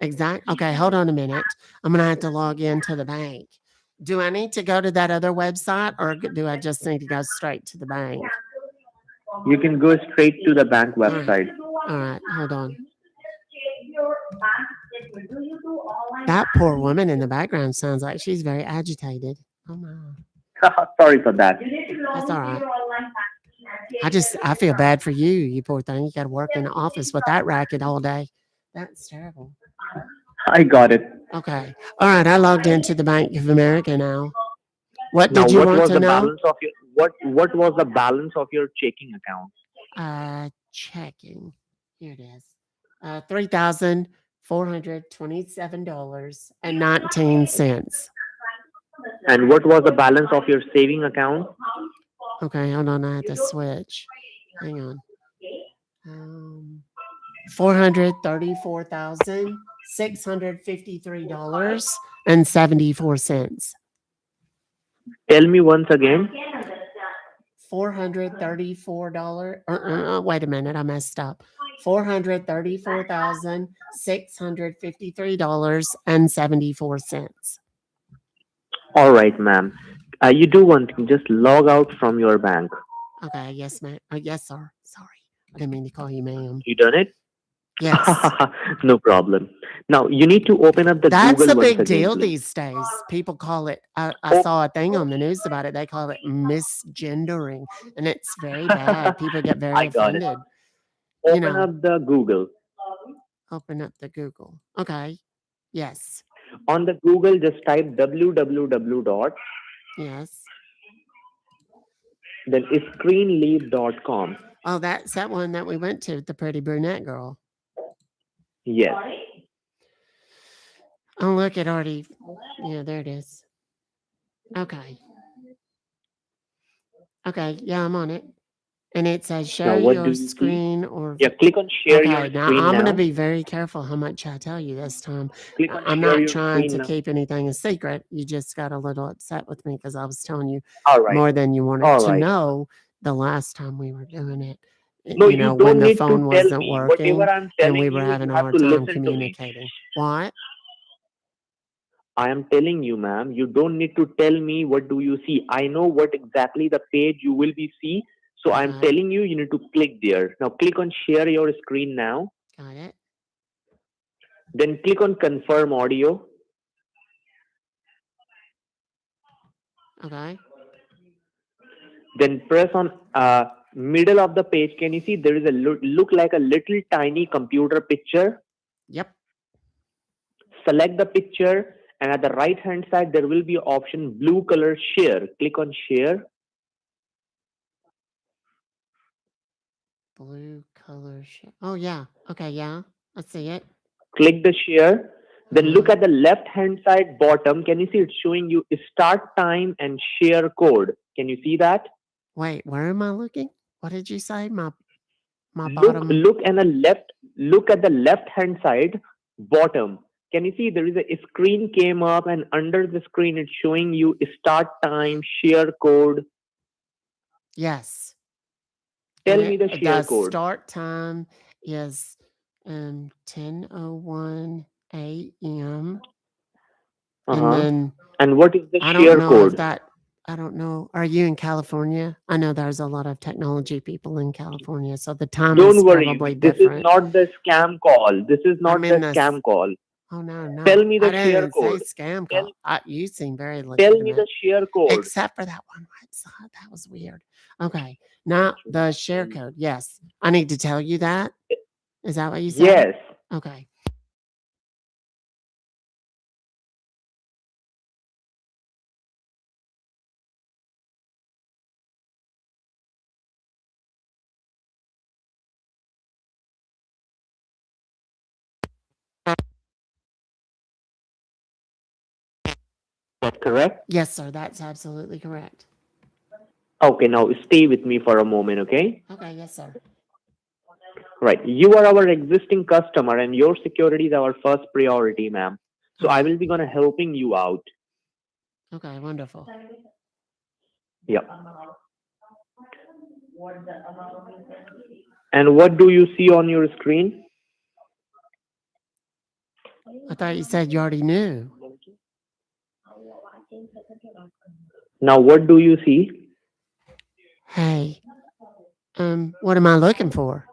a exact? Okay, hold on a minute. I'm gonna have to log into the bank. Do I need to go to that other website or do I just need to go straight to the bank? you can go straight to the bank All right. website. All right, hold on. That poor woman in the background sounds like she's very agitated. Oh my. Sorry for that. That's all right. I feel bad for you, you poor thing. You got to work in the office with that racket all day. That's terrible. I got it. Okay. All right. I logged into the Bank of America now. What Now, did you what want was to the know? balance of your what was the balance of your checking account? Checking. Here it is. $3,427.19. And what was the balance of your saving account? Okay, hold on. I had to switch. Hang on. $434,653.74. Tell me once again. $434. Wait a minute, I messed up. $434,653.74. All right, ma'am. You do one thing. Just log out from your bank. Okay, yes, ma'am. Yes, sir. Sorry, I didn't mean to call you ma'am. You done it? Yes. No problem. Now you need to open up the That's Google a once big again, deal please. these days. People call it, I Oh, saw a thing on the news about it. They call it misgendering, and it's very bad. People get very I got it. offended. You Open know, up the Google. open up the Google. Okay. Yes. On the Google, just type www dot Yes. then screenleap.com. Oh, that's that one that we went to, the pretty brunette girl. Yes. Oh, look, it already. Yeah, there it is. Okay. Okay. Yeah, I'm on it. And it says Now share what do your you see? screen or. Yeah, click on share your Okay, now screen I'm going to now. be very careful how much I tell you this time. Click on I'm share not your trying screen to now. keep anything a secret. You just got a little upset with me because I was telling you All right. more than you wanted All to right. know the last time we were doing it. No, you When don't the need to phone tell wasn't me. Whatever working I'm and we telling were you, having you a have hard to time listen to me. communicating. What? I am telling you, ma'am, you don't need to tell me what do you see. I know what exactly the page you will be see. So I'm Okay, telling you, you need to click there. Now click on share your screen now. got it. Then click on confirm audio. Okay. Then press on middle of the page. Can you see there is a look like a little tiny computer picture? Yep. Select the picture and at the right hand side there will be option blue color share. Click on share. Blue color. Oh, yeah. Okay, yeah. I see it. Click the share. Then look Uh-huh. at the left hand side bottom. Can you see it's showing you start time and share code? Can you see that? Wait, where am I looking? What did you say? My My Look, bottom. look at the left. Look at the left-hand side, bottom. Can you see there is a screen came up, and under the screen it's showing you start time, share code. Yes. Tell And me the share the code. start time is 10:01 a.m. And Uh-huh. then And what is the I don't share know if code? that, I don't know. Are you in California? I know there's a lot of technology people in California, so the time is Don't worry, probably this is different. not the scam call. This is I'm not in the this. scam call. Oh, no. Tell me I the share didn't say code. scam Tell, call. You seem very tell me the legitimate, share code. except for that one website. That was weird. Okay. Now, the share code. Yes. I need to tell you that. Is that what you said? Yes. Okay. That's correct? Yes, sir. That's absolutely correct. Okay, now stay with me for a moment, okay? Okay. Yes, sir. Right. You are our existing customer and your security is our first priority, ma'am. So I Okay. will be gonna helping you out. Okay. Wonderful. Yeah. And what do you see on your screen? I thought you said you already knew. Now what do you see? Hey, what am I looking for?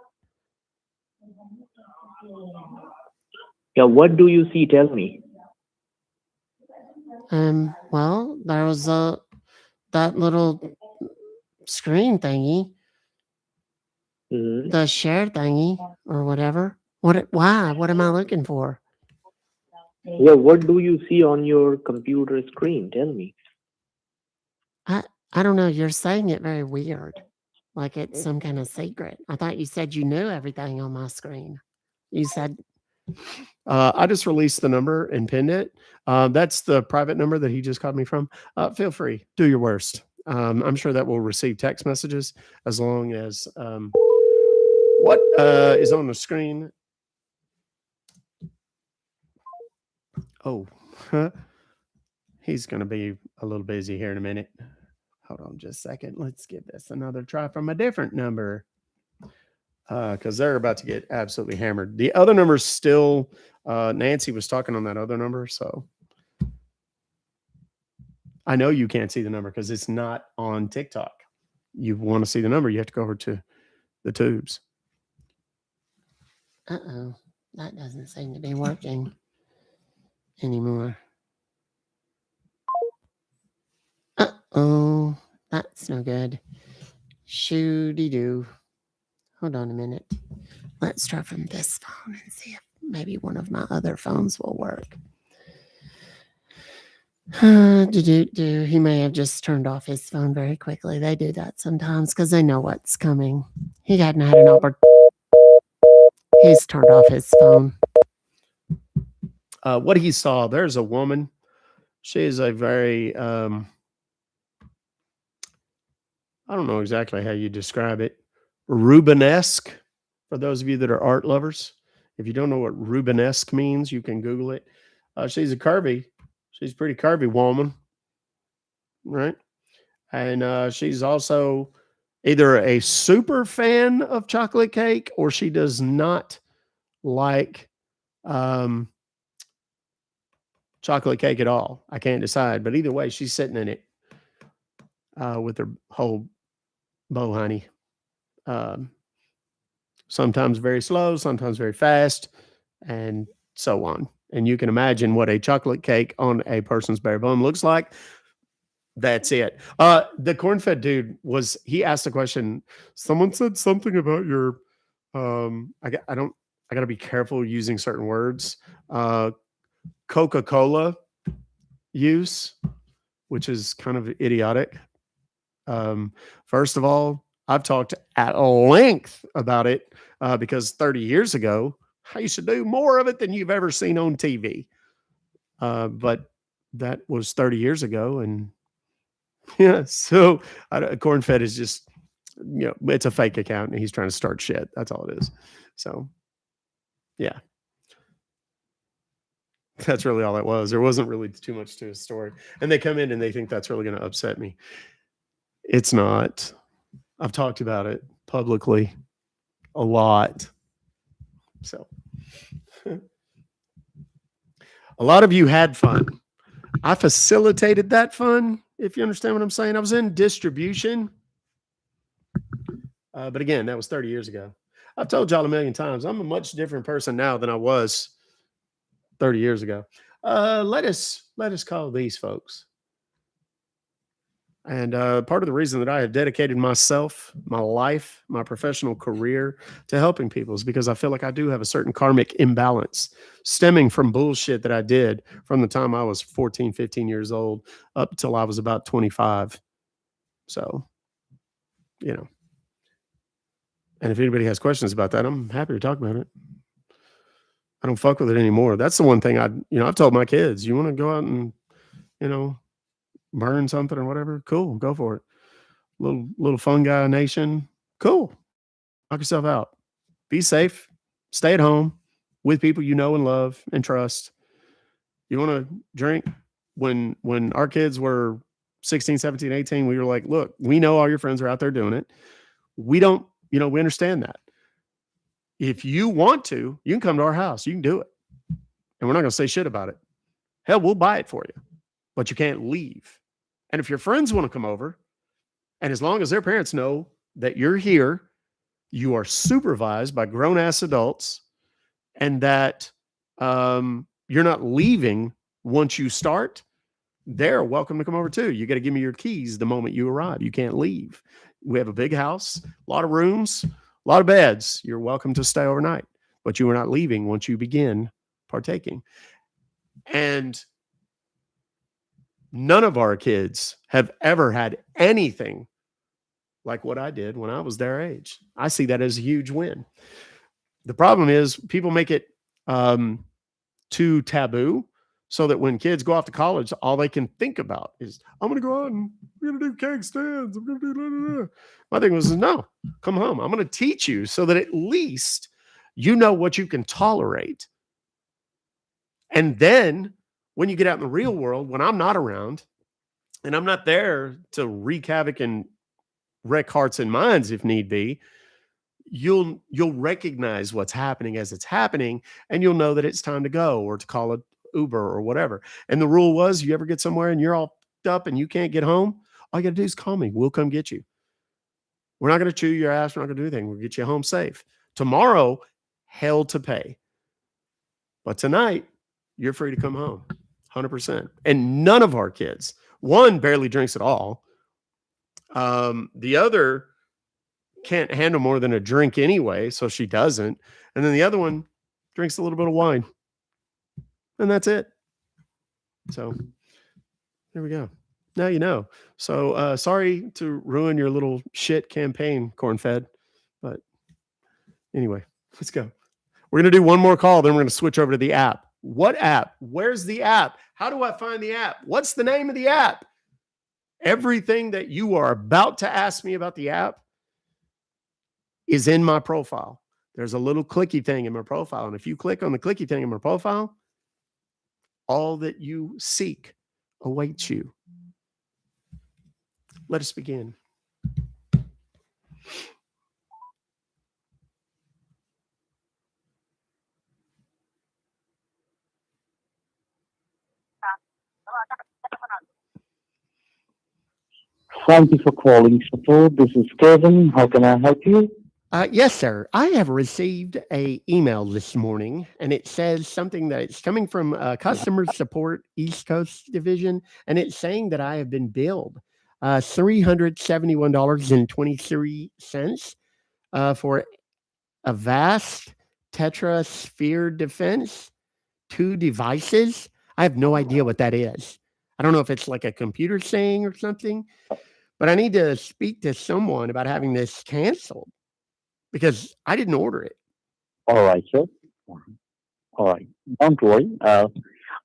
Yeah, what do you see? Tell me. Well, there was that little screen thingy, Mhm. the share thingy or whatever. Why? What am I looking for? Yeah, what do you see on your computer screen? Tell me. I don't know. You're saying it very weird, like it's some kind of secret. I thought you said you knew everything on my screen. You said I just released the number and pinned it. That's the private number that he just called me from. Feel free, do your worst. I'm sure that will receive text messages as long as what is on the screen. Oh, he's going to be a little busy here in a minute. Hold on just a second. Let's give this another try from a different number because they're about to get absolutely hammered. The other number is still, Nancy was talking on that other number. So I know you can't see the number because it's not on TikTok. You want to see the number, you have to go over to the tubes. Uh-oh. That doesn't seem to be working anymore. Uh-oh. That's no good. Shooty-doo. Hold on a minute. Let's try from this phone and see if maybe one of my other phones will work. He may have just turned off his phone very quickly. They do that sometimes because they know what's coming. He hadn't had an opportunity. He's turned off his phone. What he saw, there's a woman. She is a very, I don't know exactly how you describe it, Rubenesque. For those of you that are art lovers, if you don't know what Rubenesque means, you can Google it. She's pretty curvy woman, right? And she's also either a super fan of chocolate cake or she does not like chocolate cake at all. I can't decide, but either way, she's sitting in it with her whole bow honey. Um, Sometimes very slow, sometimes very fast, and so on. And you can imagine what a chocolate cake on a person's bare bone looks like. That's it. The corn-fed dude he asked a question. Someone said something about your I gotta be careful using certain words. Coca-Cola use, which is kind of idiotic. First of all, I've talked at length about it because 30 years ago, I used to do more of it than you've ever seen on TV. But that was 30 years ago. And yeah, so corn fed is just it's a fake account and he's trying to start shit. That's all it is. So, yeah. That's really all it was. There wasn't really too much to his story. And they come in and they think that's really going to upset me. It's not. I've talked about it publicly a lot. So, a lot of you had fun. I facilitated that fun, if you understand what I'm saying. I was in distribution. But again, that was 30 years ago. I've told y'all a million times, I'm a much different person now than I was 30 years ago. Let us call these folks. And part of the reason that I have dedicated myself, my life, my professional career to helping people is because I feel like I do have a certain karmic imbalance stemming from bullshit that I did from the time I was 14, 15 years old up till I was about 25. So, and if anybody has questions about that, I'm happy to talk about it. I don't fuck with it anymore. That's the one thing I've told my kids, you want to go out and, burn something or whatever, cool, go for it. Little fun guy nation, cool. Knock yourself out. Be safe. Stay at home with people you know and love and trust. You want to drink? When our kids were 16, 17, 18, we were like, look, we know all your friends are out there doing it. We don't, we understand that. If you want to, you can come to our house. You can do it. And we're not going to say shit about it. Hell, we'll buy it for you, but you can't leave. And if your friends want to come over, and as long as their parents know that you're here, you are supervised by grown-ass adults, and that you're not leaving once you start, they're welcome to come over too. You got to give me your keys the moment you arrive. You can't leave. We have a big house, a lot of rooms, a lot of beds. You're welcome to stay overnight, but you are not leaving once you begin partaking. And none of our kids have ever had anything like what I did when I was their age. I see that as a huge win. The problem is people make it too taboo, so that when kids go off to college, all they can think about is, I'm going to go out and we're going to do keg stands. I'm going to do blah, blah, blah. My thing was, no, come home. I'm going to teach you so that at least you know what you can tolerate. And then when you get out in the real world, when I'm not around and I'm not there to wreak havoc and wreck hearts and minds if need be, you'll recognize what's happening as it's happening, and you'll know that it's time to go or to call it Uber or whatever. And the rule was, you ever get somewhere and you're all up and you can't get home, all you got to do is call me. We'll come get you. We're not going to chew your ass. We're not going to do anything. We'll get you home safe. Tomorrow, hell to pay. But tonight, you're free to come home 100%. And none of our kids, one barely drinks at all. The other can't handle more than a drink anyway, so she doesn't. And then the other one drinks a little bit of wine. And that's it. So there we go. Now you know. So sorry to ruin your little shit campaign, corn-fed. But anyway, let's go. We're going to do one more call, then we're going to switch over to the app. What app? Where's the app? How do I find the app? What's the name of the app? Everything that you are about to ask me about the app is in my profile. There's a little clicky thing in my profile. And if you click on the clicky thing in my profile, all that you seek awaits you. Let us begin. Thank you for calling support. This is Kevin. How can I help you? Yes, sir. I have received an email this morning, and it says something that it's coming from Customer Support East Coast Division, and it's saying that I have been billed $371.23 for a vast Tetrasphere Defense, 2 devices. I have no idea what that is. I don't know if it's like a computer saying or something, but I need to speak to someone about having this canceled because I didn't order it. All right, sir. All right. Don't worry.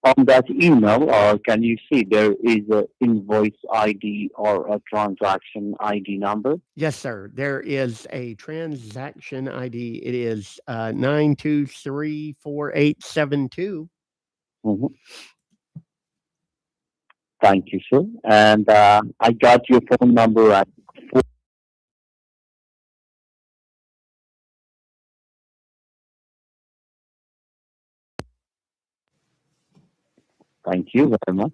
On that email, can you see there is a invoice ID or a transaction ID number? Yes, sir. There is a transaction ID. It is 9234872. Mhm. Thank you, sir. And I got your phone number at. Thank you very much.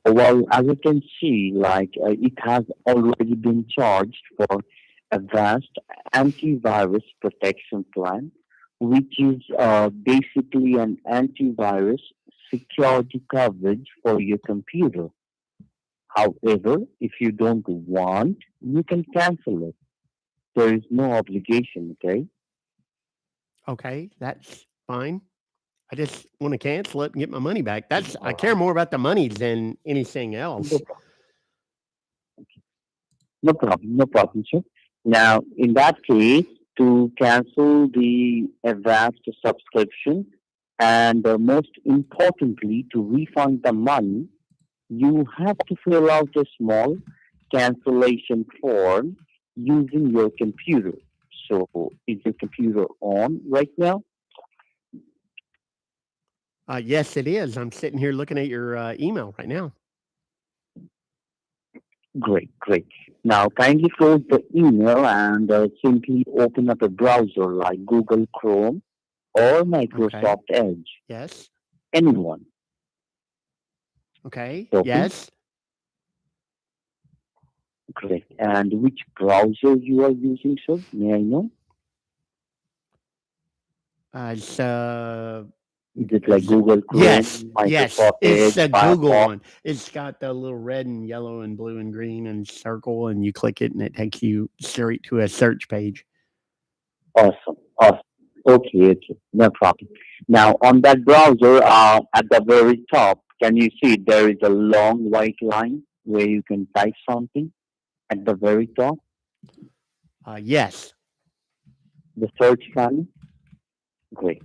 Well, as you can see, it has already been charged for a vast antivirus protection plan, which is basically an antivirus security coverage for your computer. However, if you don't want, you can cancel it. There is no obligation, okay? Okay, that's fine. I just want to cancel it and get my money back. I care more about the money than anything else. No problem, sir. Now, in that case, to cancel the advanced subscription and most importantly, to refund the money, you have to fill out a small cancellation form using your computer. So, is your computer on right now? Yes, it is. I'm sitting here looking at your email right now. Great, great. Now, kindly close the email and simply open up a browser like Google Chrome or Microsoft Edge. Yes. Anyone. Okay. Open. Yes. Great. And which browser you are using, sir? May I know? It's Is it like Google Chrome, yes, Microsoft it's Edge, a Google Firefox? one. It's got the little red and yellow and blue and green and circle, and you click it, and it takes you straight to a search page. Awesome, awesome. Okay, okay, no problem. Now, on that browser, at the very top, can you see there is a long white line where you can type something at the very top? Yes. The search line? Great.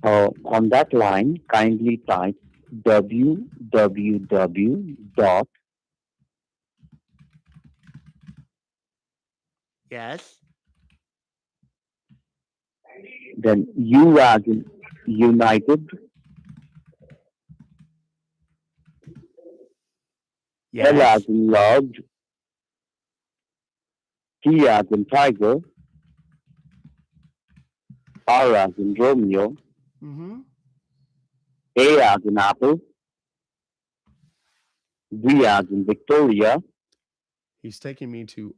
On that line, kindly type www dot Yes. then U as in United, L as Yes. in love, T as in tiger, R as in Romeo, Mm-hmm. A as in apple, V as in Victoria, He's taking me to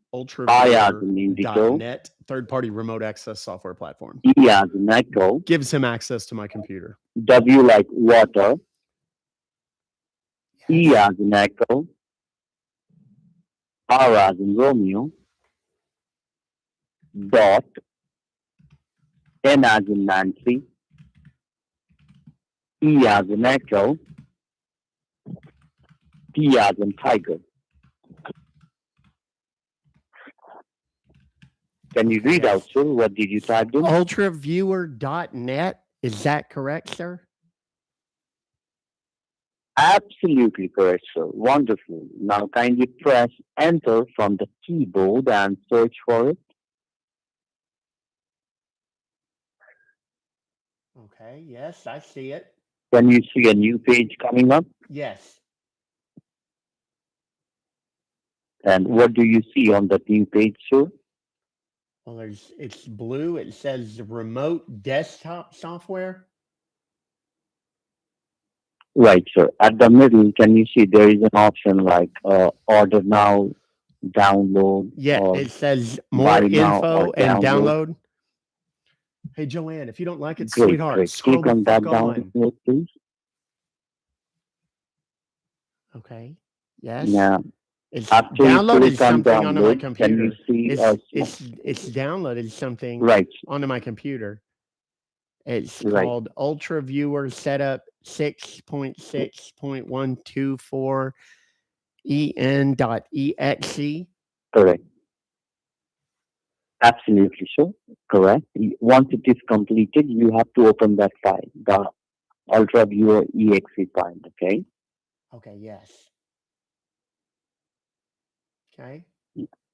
I as in Indigo, ultraviewer.net, third-party remote access software platform. E as in echo, Gives him access to my computer. W like water, E Yes. as in echo, R as in Romeo, dot, N as in Nancy, E as in echo, T as in tiger. Can you read out, sir? What did you type in? Ultraviewer.net. Is that correct, sir? Absolutely correct, sir. Wonderful. Now kindly press enter from the keyboard and search for it. Okay. Yes, I see it. Can you see a new page coming up? Yes. And what do you see on that new page, sir? Well, it's blue. It says remote desktop software. Right, sir. At the middle, can you see there is an option like order now, download, Yeah, or it says buy more now info or and download? download. Hey, Joanne, if you don't like it, Great, sweetheart, great. scroll Click the on that fuck on. download, please. Okay. Yes. Now, It's after you downloaded click on something onto my download, can you computer. see It's downloaded something right, onto my computer. It's right, called UltraViewer Setup 6.6.124 en.exe. correct. Absolutely, sir. Correct. Once it is completed, you have to open that file. Ultra Viewer exe file. Okay. Okay, yes. Okay.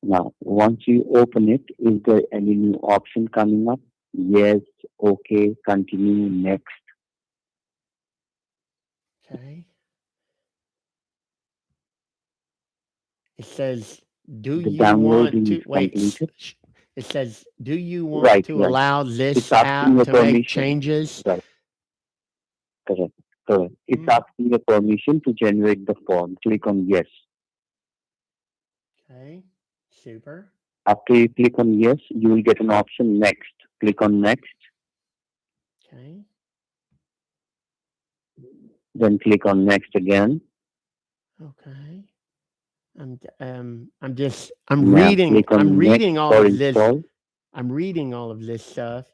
Now, once you open it, is there any new option coming up? Yes, okay, continue, next. Okay. It says, do The you want downloading is to wait? completed. It says, do you want Right, to right. allow It's this asking app your to make permission. changes? Right, correct, correct. It's Mm. asking your permission to generate the form. Click on yes. Okay. Super. After you click on yes, you will get an option next. Click on next, Okay. then click on next again. Okay. I'm I'm Now click on next reading all for of this. install. I'm reading all of this stuff,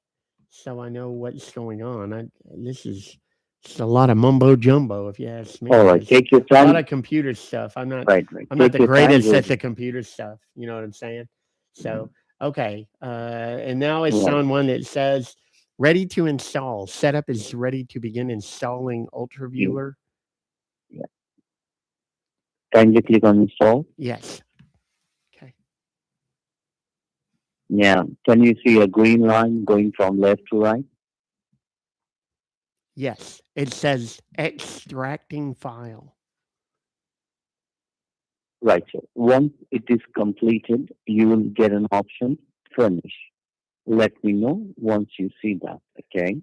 so I know what's going on. This is it's a lot of mumbo jumbo, if you ask me. All right, It's take your a lot time. of computer stuff. Right, right. I'm not Take the your time. greatest We'll at the computer stuff. You know what I'm saying? So okay, and now it's right. on one that says ready to install. Setup is ready to begin installing Yeah, UltraViewer. yeah. Kindly click on install. Yes. Okay. Yeah. Can you see a green line going from left to right? Yes. It says extracting file. Right. So once it is completed, you will get an option finish. Let me know once you see that. Okay.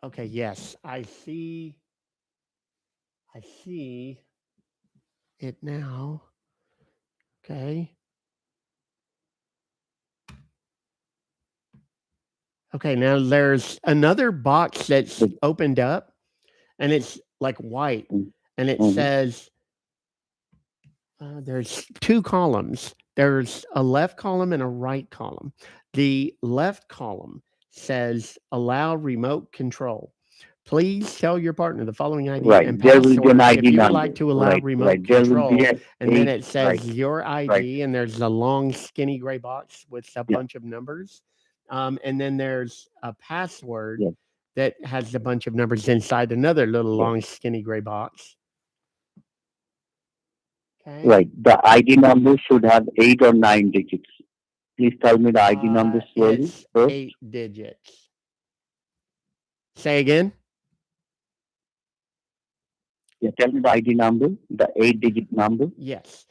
Okay, yes. I see it now. Okay. Okay, now there's another box that's The, opened up and it's like white and it mhm. says there's two columns. There's a left column and a right column. The left column says allow remote control. Please tell your partner the following ID Right. and There will be an password if ID you would number. like to allow Right. Right. remote There will be control. a And then eight. it Right. says your Right. ID, and there's a long, skinny gray box with a Yeah. bunch of numbers. And then there's a password Yeah. that has a bunch of numbers inside another little Yeah. long, skinny gray box. Okay. Right. The ID number should have 8 or 9 digits. Please tell me the ID number slowly It's first. 8 digits. Say again. Yeah. Tell me the ID number, the 8 digit number. Yes.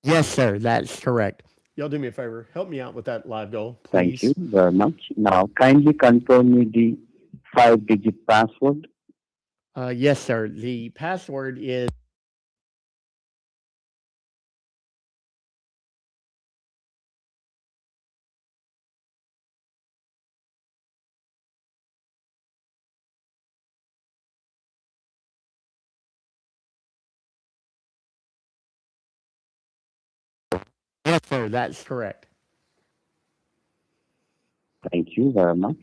Yes, sir. That's correct. Y'all do me a favor. Help me out with that live goal, Thank you please. very much. Now, kindly confirm me the 5 digit password. Yes, sir. The password is yes, sir. That's correct. Thank you very much.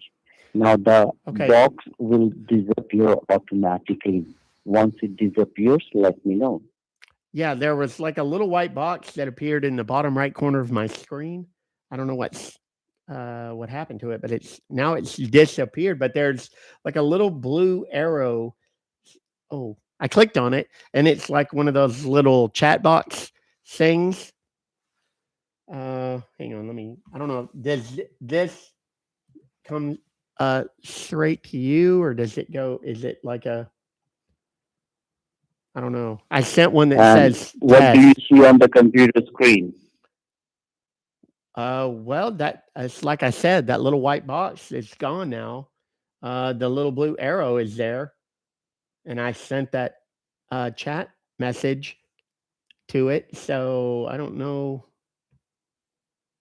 Now, the Okay. box will disappear automatically. Once it disappears, let me know. Yeah, there was like a little white box that appeared in the bottom right corner of my screen. I don't know what happened to it, but it's disappeared. But there's like a little blue arrow. Oh, I clicked on it, and it's like one of those little chat box things. Hang on, let me. I don't know. Does this come straight to you, or does it go? Is it like a? I don't know. I sent one that And says what do you test. see on the computer screen? Well, that it's like I said, that little white box is gone now. The little blue arrow is there, and I sent that chat message to it. So I don't know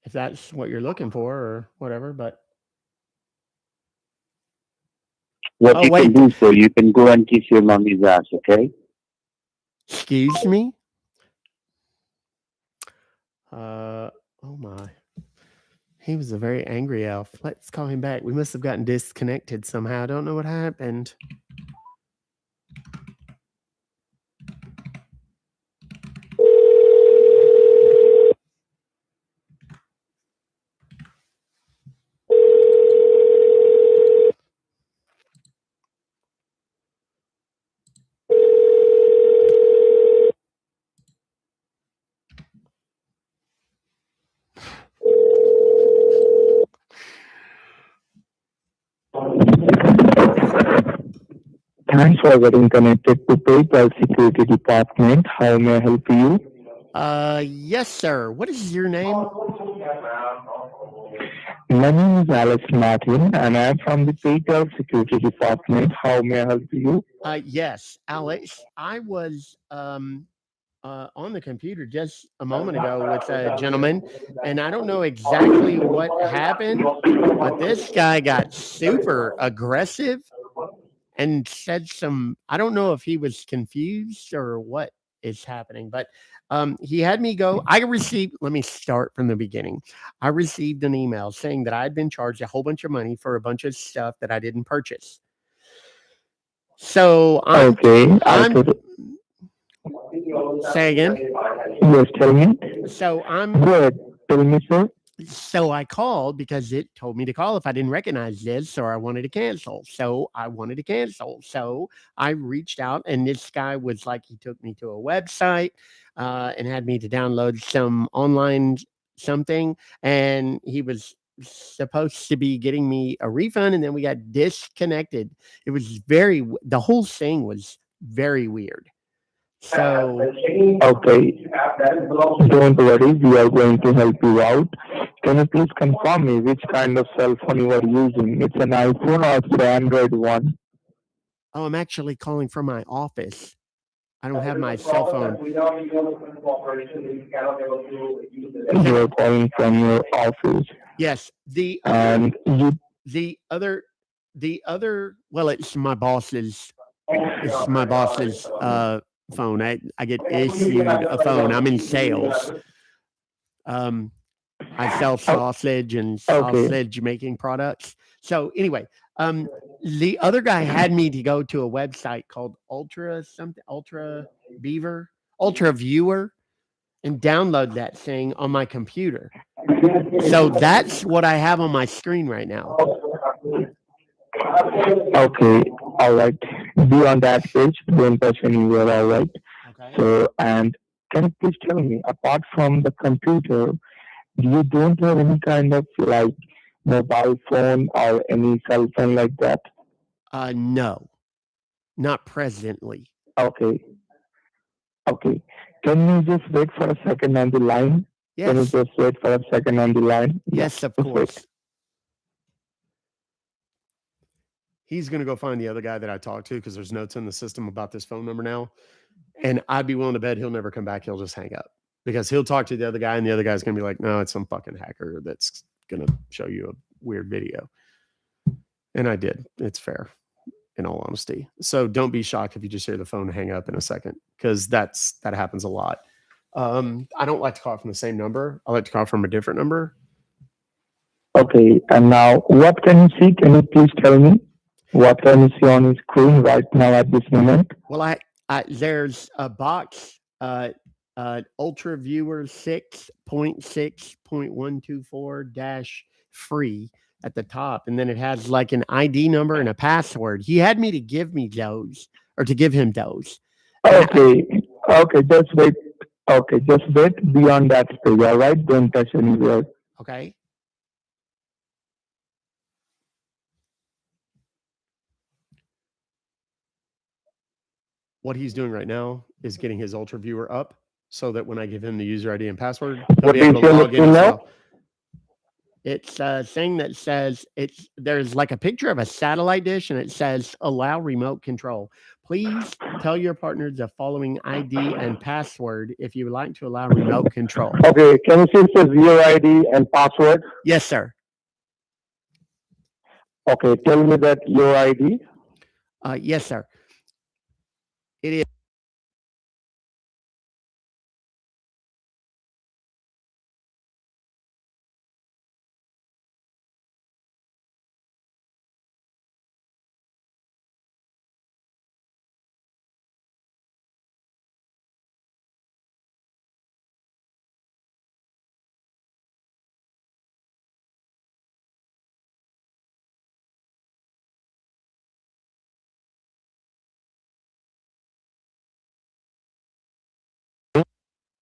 if that's what you're looking for or whatever. But What oh you can wait, do, so you can go and kiss your mommy's ass, okay? Excuse me? Oh my. He was a very angry elf. Let's call him back. We must have gotten disconnected somehow. I don't know what happened. Thanks for getting connected to PayPal Security Department. How may I help you? Yes, sir. What is your name? My name is Alex Martin, and I'm from the PayPal Security Department. How may I help you? Yes, Alex. I was on the computer just a moment ago with a gentleman, and I don't know exactly what happened, but this guy got super aggressive and said some, I don't know if he was confused or what is happening, but he had me go. Let me start from the beginning. I received an email saying that I'd been charged a whole bunch of money for a bunch of stuff that I didn't purchase. So I'm say again. Yes, tell me. So Good. Tell me, sir. So I called because it told me to call if I didn't recognize this or I wanted to cancel. So I wanted to cancel. So I reached out, and this guy was like, he took me to a website and had me to download some online something, and he was supposed to be getting me a refund, and then we got disconnected. It was the whole thing was very weird. So Okay. Don't worry, we are going to help you out. Can you please confirm me which kind of cell phone you are using? It's an iPhone or it's an Android one? oh, I'm actually calling from my office. I don't have my cell phone. You're calling from your office. Yes, And you the other well, it's my boss's phone. I get issued a phone. I'm in sales. I sell sausage and sausage making products. So anyway, the other guy had me to go to a website called Ultra Viewer, and download that thing on my computer. So that's what I have on my screen right now. Okay, all right. Be on that page. Don't touch anywhere, all right? Okay. So, and can you please tell me, apart from the computer, you don't have any kind of like mobile phone or any cell phone like that? No, not presently. Okay, okay. Can you just wait for a second on the line? Can you Yes. just wait for a second on the line? Yes, of just wait. course. He's going to go find the other guy that I talked to because there's notes in the system about this phone number now. And I'd be willing to bet he'll never come back. He'll just hang up because he'll talk to the other guy, and the other guy's going to be like, no, it's some fucking hacker that's going to show you a weird video. And I did. It's fair, in all honesty. So don't be shocked if you just hear the phone hang up in a second, because that happens a lot. I don't like to call from the same number. I like to call from a different number. Okay, and now what can you see? Can you please tell me? What can you see on your screen right now at this moment? Well, there's a box, Ultra Viewer 6.6.124-free at the top, and then it has like an ID number and a password. He had me to give me those, or to give him those. Okay, okay, just wait. Okay, just wait beyond that stage, all right? Don't touch anywhere. Okay. What he's doing right now is getting his Ultra Viewer up so that when I give him the user ID and password, he'll be able to log in as well. It's a thing that says there's like a picture of a satellite dish, and it says allow remote control. Please tell your partner the following ID and password if you would like to allow remote control. Okay, can you see it says your ID and password? Yes, sir. Okay, tell me that your ID. Yes, sir. It is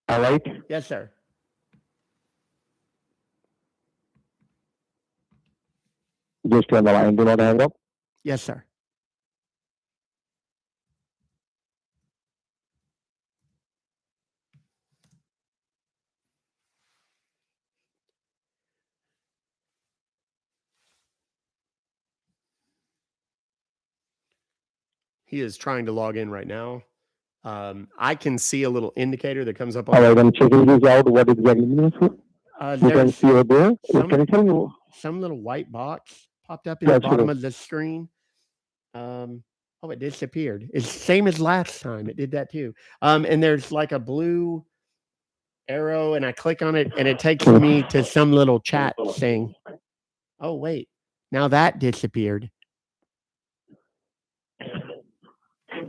All right. Yes, sir. Just on the line. Do not hang up. Yes, sir. He is trying to log in right now. I can see a little indicator that comes up on. All right, I'm checking this out. What exactly means it? You can see over there. Can you tell me? Some little white box popped up in the bottom of the screen. Oh, it disappeared. It's the same as last time. It did that too. And there's like a blue arrow, and I click on it, and it takes me to some little chat thing. Oh, wait. Now that disappeared.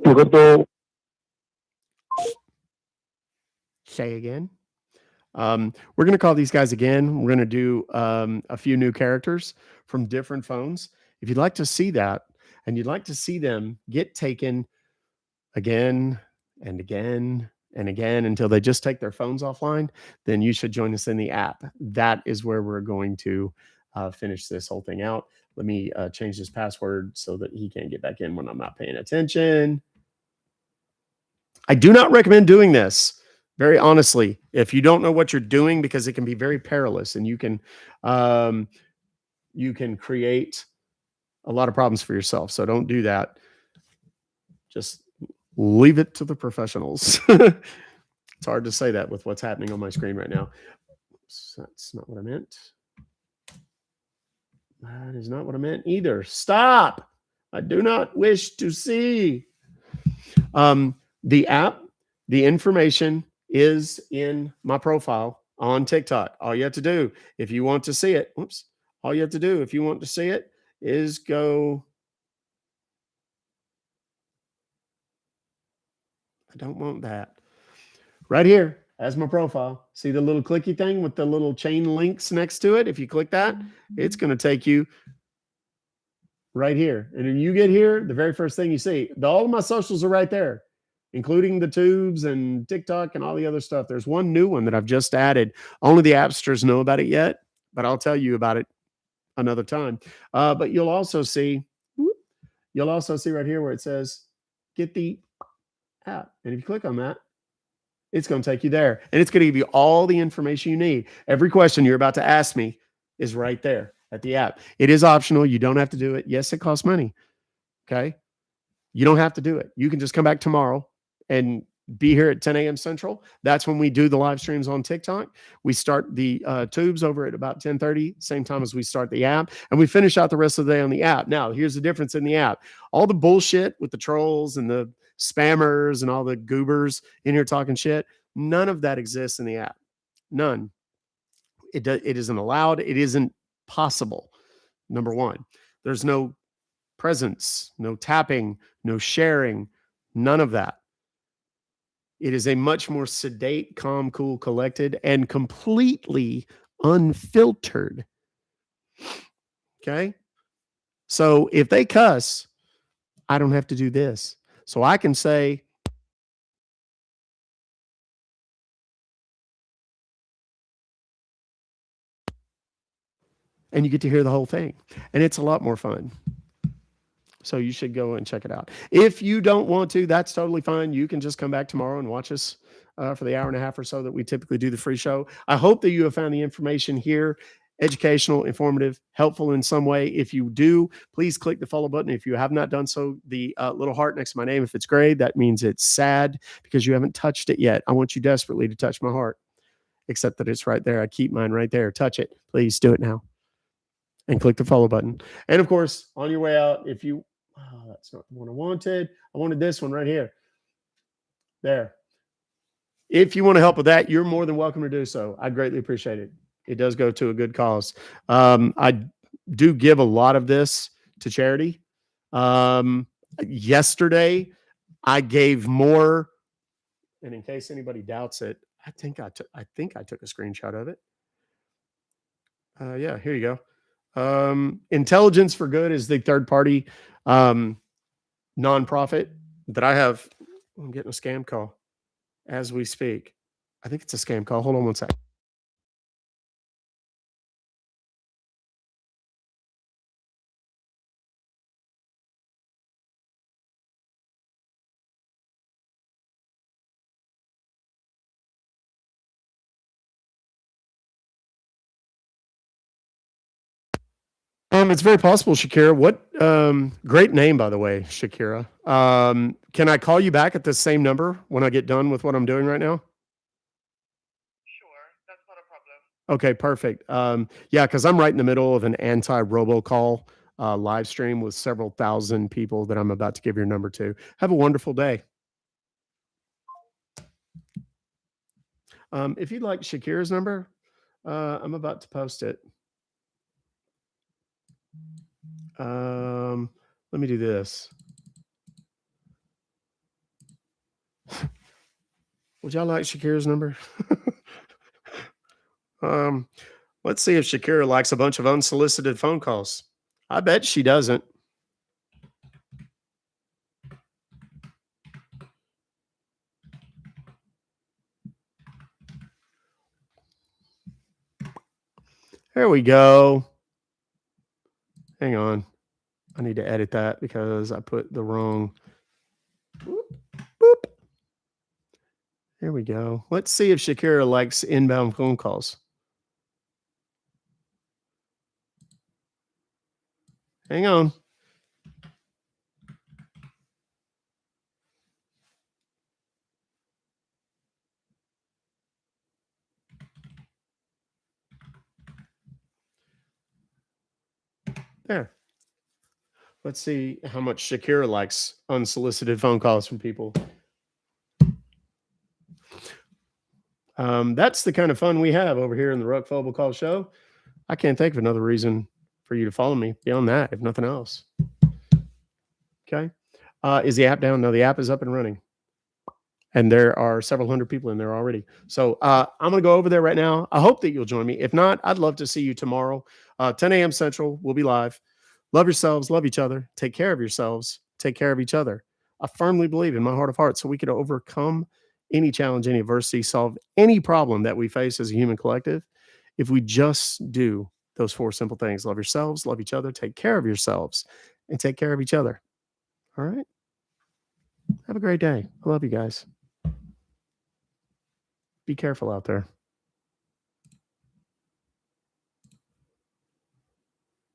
You go to Say again. We're going to call these guys again. We're going to do a few new characters from different phones. If you'd like to see that, and you'd like to see them get taken again and again and again until they just take their phones offline, then you should join us in the app. That is where we're going to finish this whole thing out. Let me change this password so that he can't get back in when I'm not paying attention. I do not recommend doing this. Very honestly, if you don't know what you're doing, because it can be very perilous, and you can create a lot of problems for yourself. So don't do that. Just leave it to the professionals. It's hard to say that with what's happening on my screen right now. That's not what I meant. That is not what I meant either. Stop. I do not wish to see. The app, the information is in my profile on TikTok. All you have to do, if you want to see it, all you have to do, if you want to see it, is go. I don't want that. Right here, as my profile. See the little clicky thing with the little chain links next to it? If you click that, it's going to take you right here. And when you get here, the very first thing you see, all of my socials are right there, including the tubes and TikTok and all the other stuff. There's one new one that I've just added. Only the appsters know about it yet, but I'll tell you about it another time. But you'll also see right here where it says, get the app. And if you click on that, it's going to take you there. And it's going to give you all the information you need. Every question you're about to ask me is right there at the app. It is optional. You don't have to do it. Yes, it costs money. Okay. You don't have to do it. You can just come back tomorrow and be here at 10 a.m. Central. That's when we do the live streams on TikTok. We start the tubes over at about 10:30, same time as we start the app, and we finish out the rest of the day on the app. Now, here's the difference in the app. All the bullshit with the trolls and the spammers and all the goobers in here talking shit, none of that exists in the app. None. It isn't allowed. It isn't possible. Number one, there's no presence, no tapping, no sharing, none of that. It is a much more sedate, calm, cool, collected, and completely unfiltered. Okay? So if they cuss, I don't have to do this. So I can say, and you get to hear the whole thing. And it's a lot more fun. So you should go and check it out. If you don't want to, that's totally fine. You can just come back tomorrow and watch us for the hour and a half or so that we typically do the free show. I hope that you have found the information here educational, informative, helpful in some way. If you do, please click the follow button. If you have not done so, the little heart next to my name, if it's gray, that means it's sad because you haven't touched it yet. I want you desperately to touch my heart, except that it's right there. I keep mine right there. Touch it. Please do it now. And click the follow button. And of course, on your way out, if you, that's not the one I wanted. I wanted this one right here. There. If you want to help with that, you're more than welcome to do so. I'd greatly appreciate it. It does go to a good cause. I do give a lot of this to charity. Yesterday, I gave more. And in case anybody doubts it, I think I took a screenshot of it. Yeah, here you go. Intelligence for Good is the third party nonprofit that I have. I'm getting a scam call as we speak. I think it's a scam call. Hold on one sec. It's very possible, Shakira. What great name, by the way, Shakira. Can I call you back at the same number when I get done with what I'm doing right now? Okay, perfect. Yeah, because I'm right in the middle of an anti-robocall live stream with several thousand people that I'm about to give your number to. Have a wonderful day. If you'd like Shakira's number, I'm about to post it. Let me do this. Would y'all like Shakira's number? Let's see if Shakira likes a bunch of unsolicited phone calls. I bet she doesn't. There we go. Hang on. I need to edit that because I put the wrong. Boop. There we go. Let's see if Shakira likes inbound phone calls. Hang on. There. Let's see how much Shakira likes unsolicited phone calls from people. That's the kind of fun we have over here in the Ruck Fobocalls show. I can't think of another reason for you to follow me beyond that, if nothing else. Okay. Is the app down? No, the app is up and running. And there are several hundred people in there already. So I'm going to go over there right now. I hope that you'll join me. If not, I'd love to see you tomorrow. 10 a.m. Central, we'll be live. Love yourselves, love each other. Take care of yourselves, take care of each other. I firmly believe in my heart of hearts so we could overcome any challenge, any adversity, solve any problem that we face as a human collective if we just do those 4 simple things. Love yourselves, love each other, take care of yourselves, and take care of each other. All right? Have a great day. I love you guys. Be careful out there.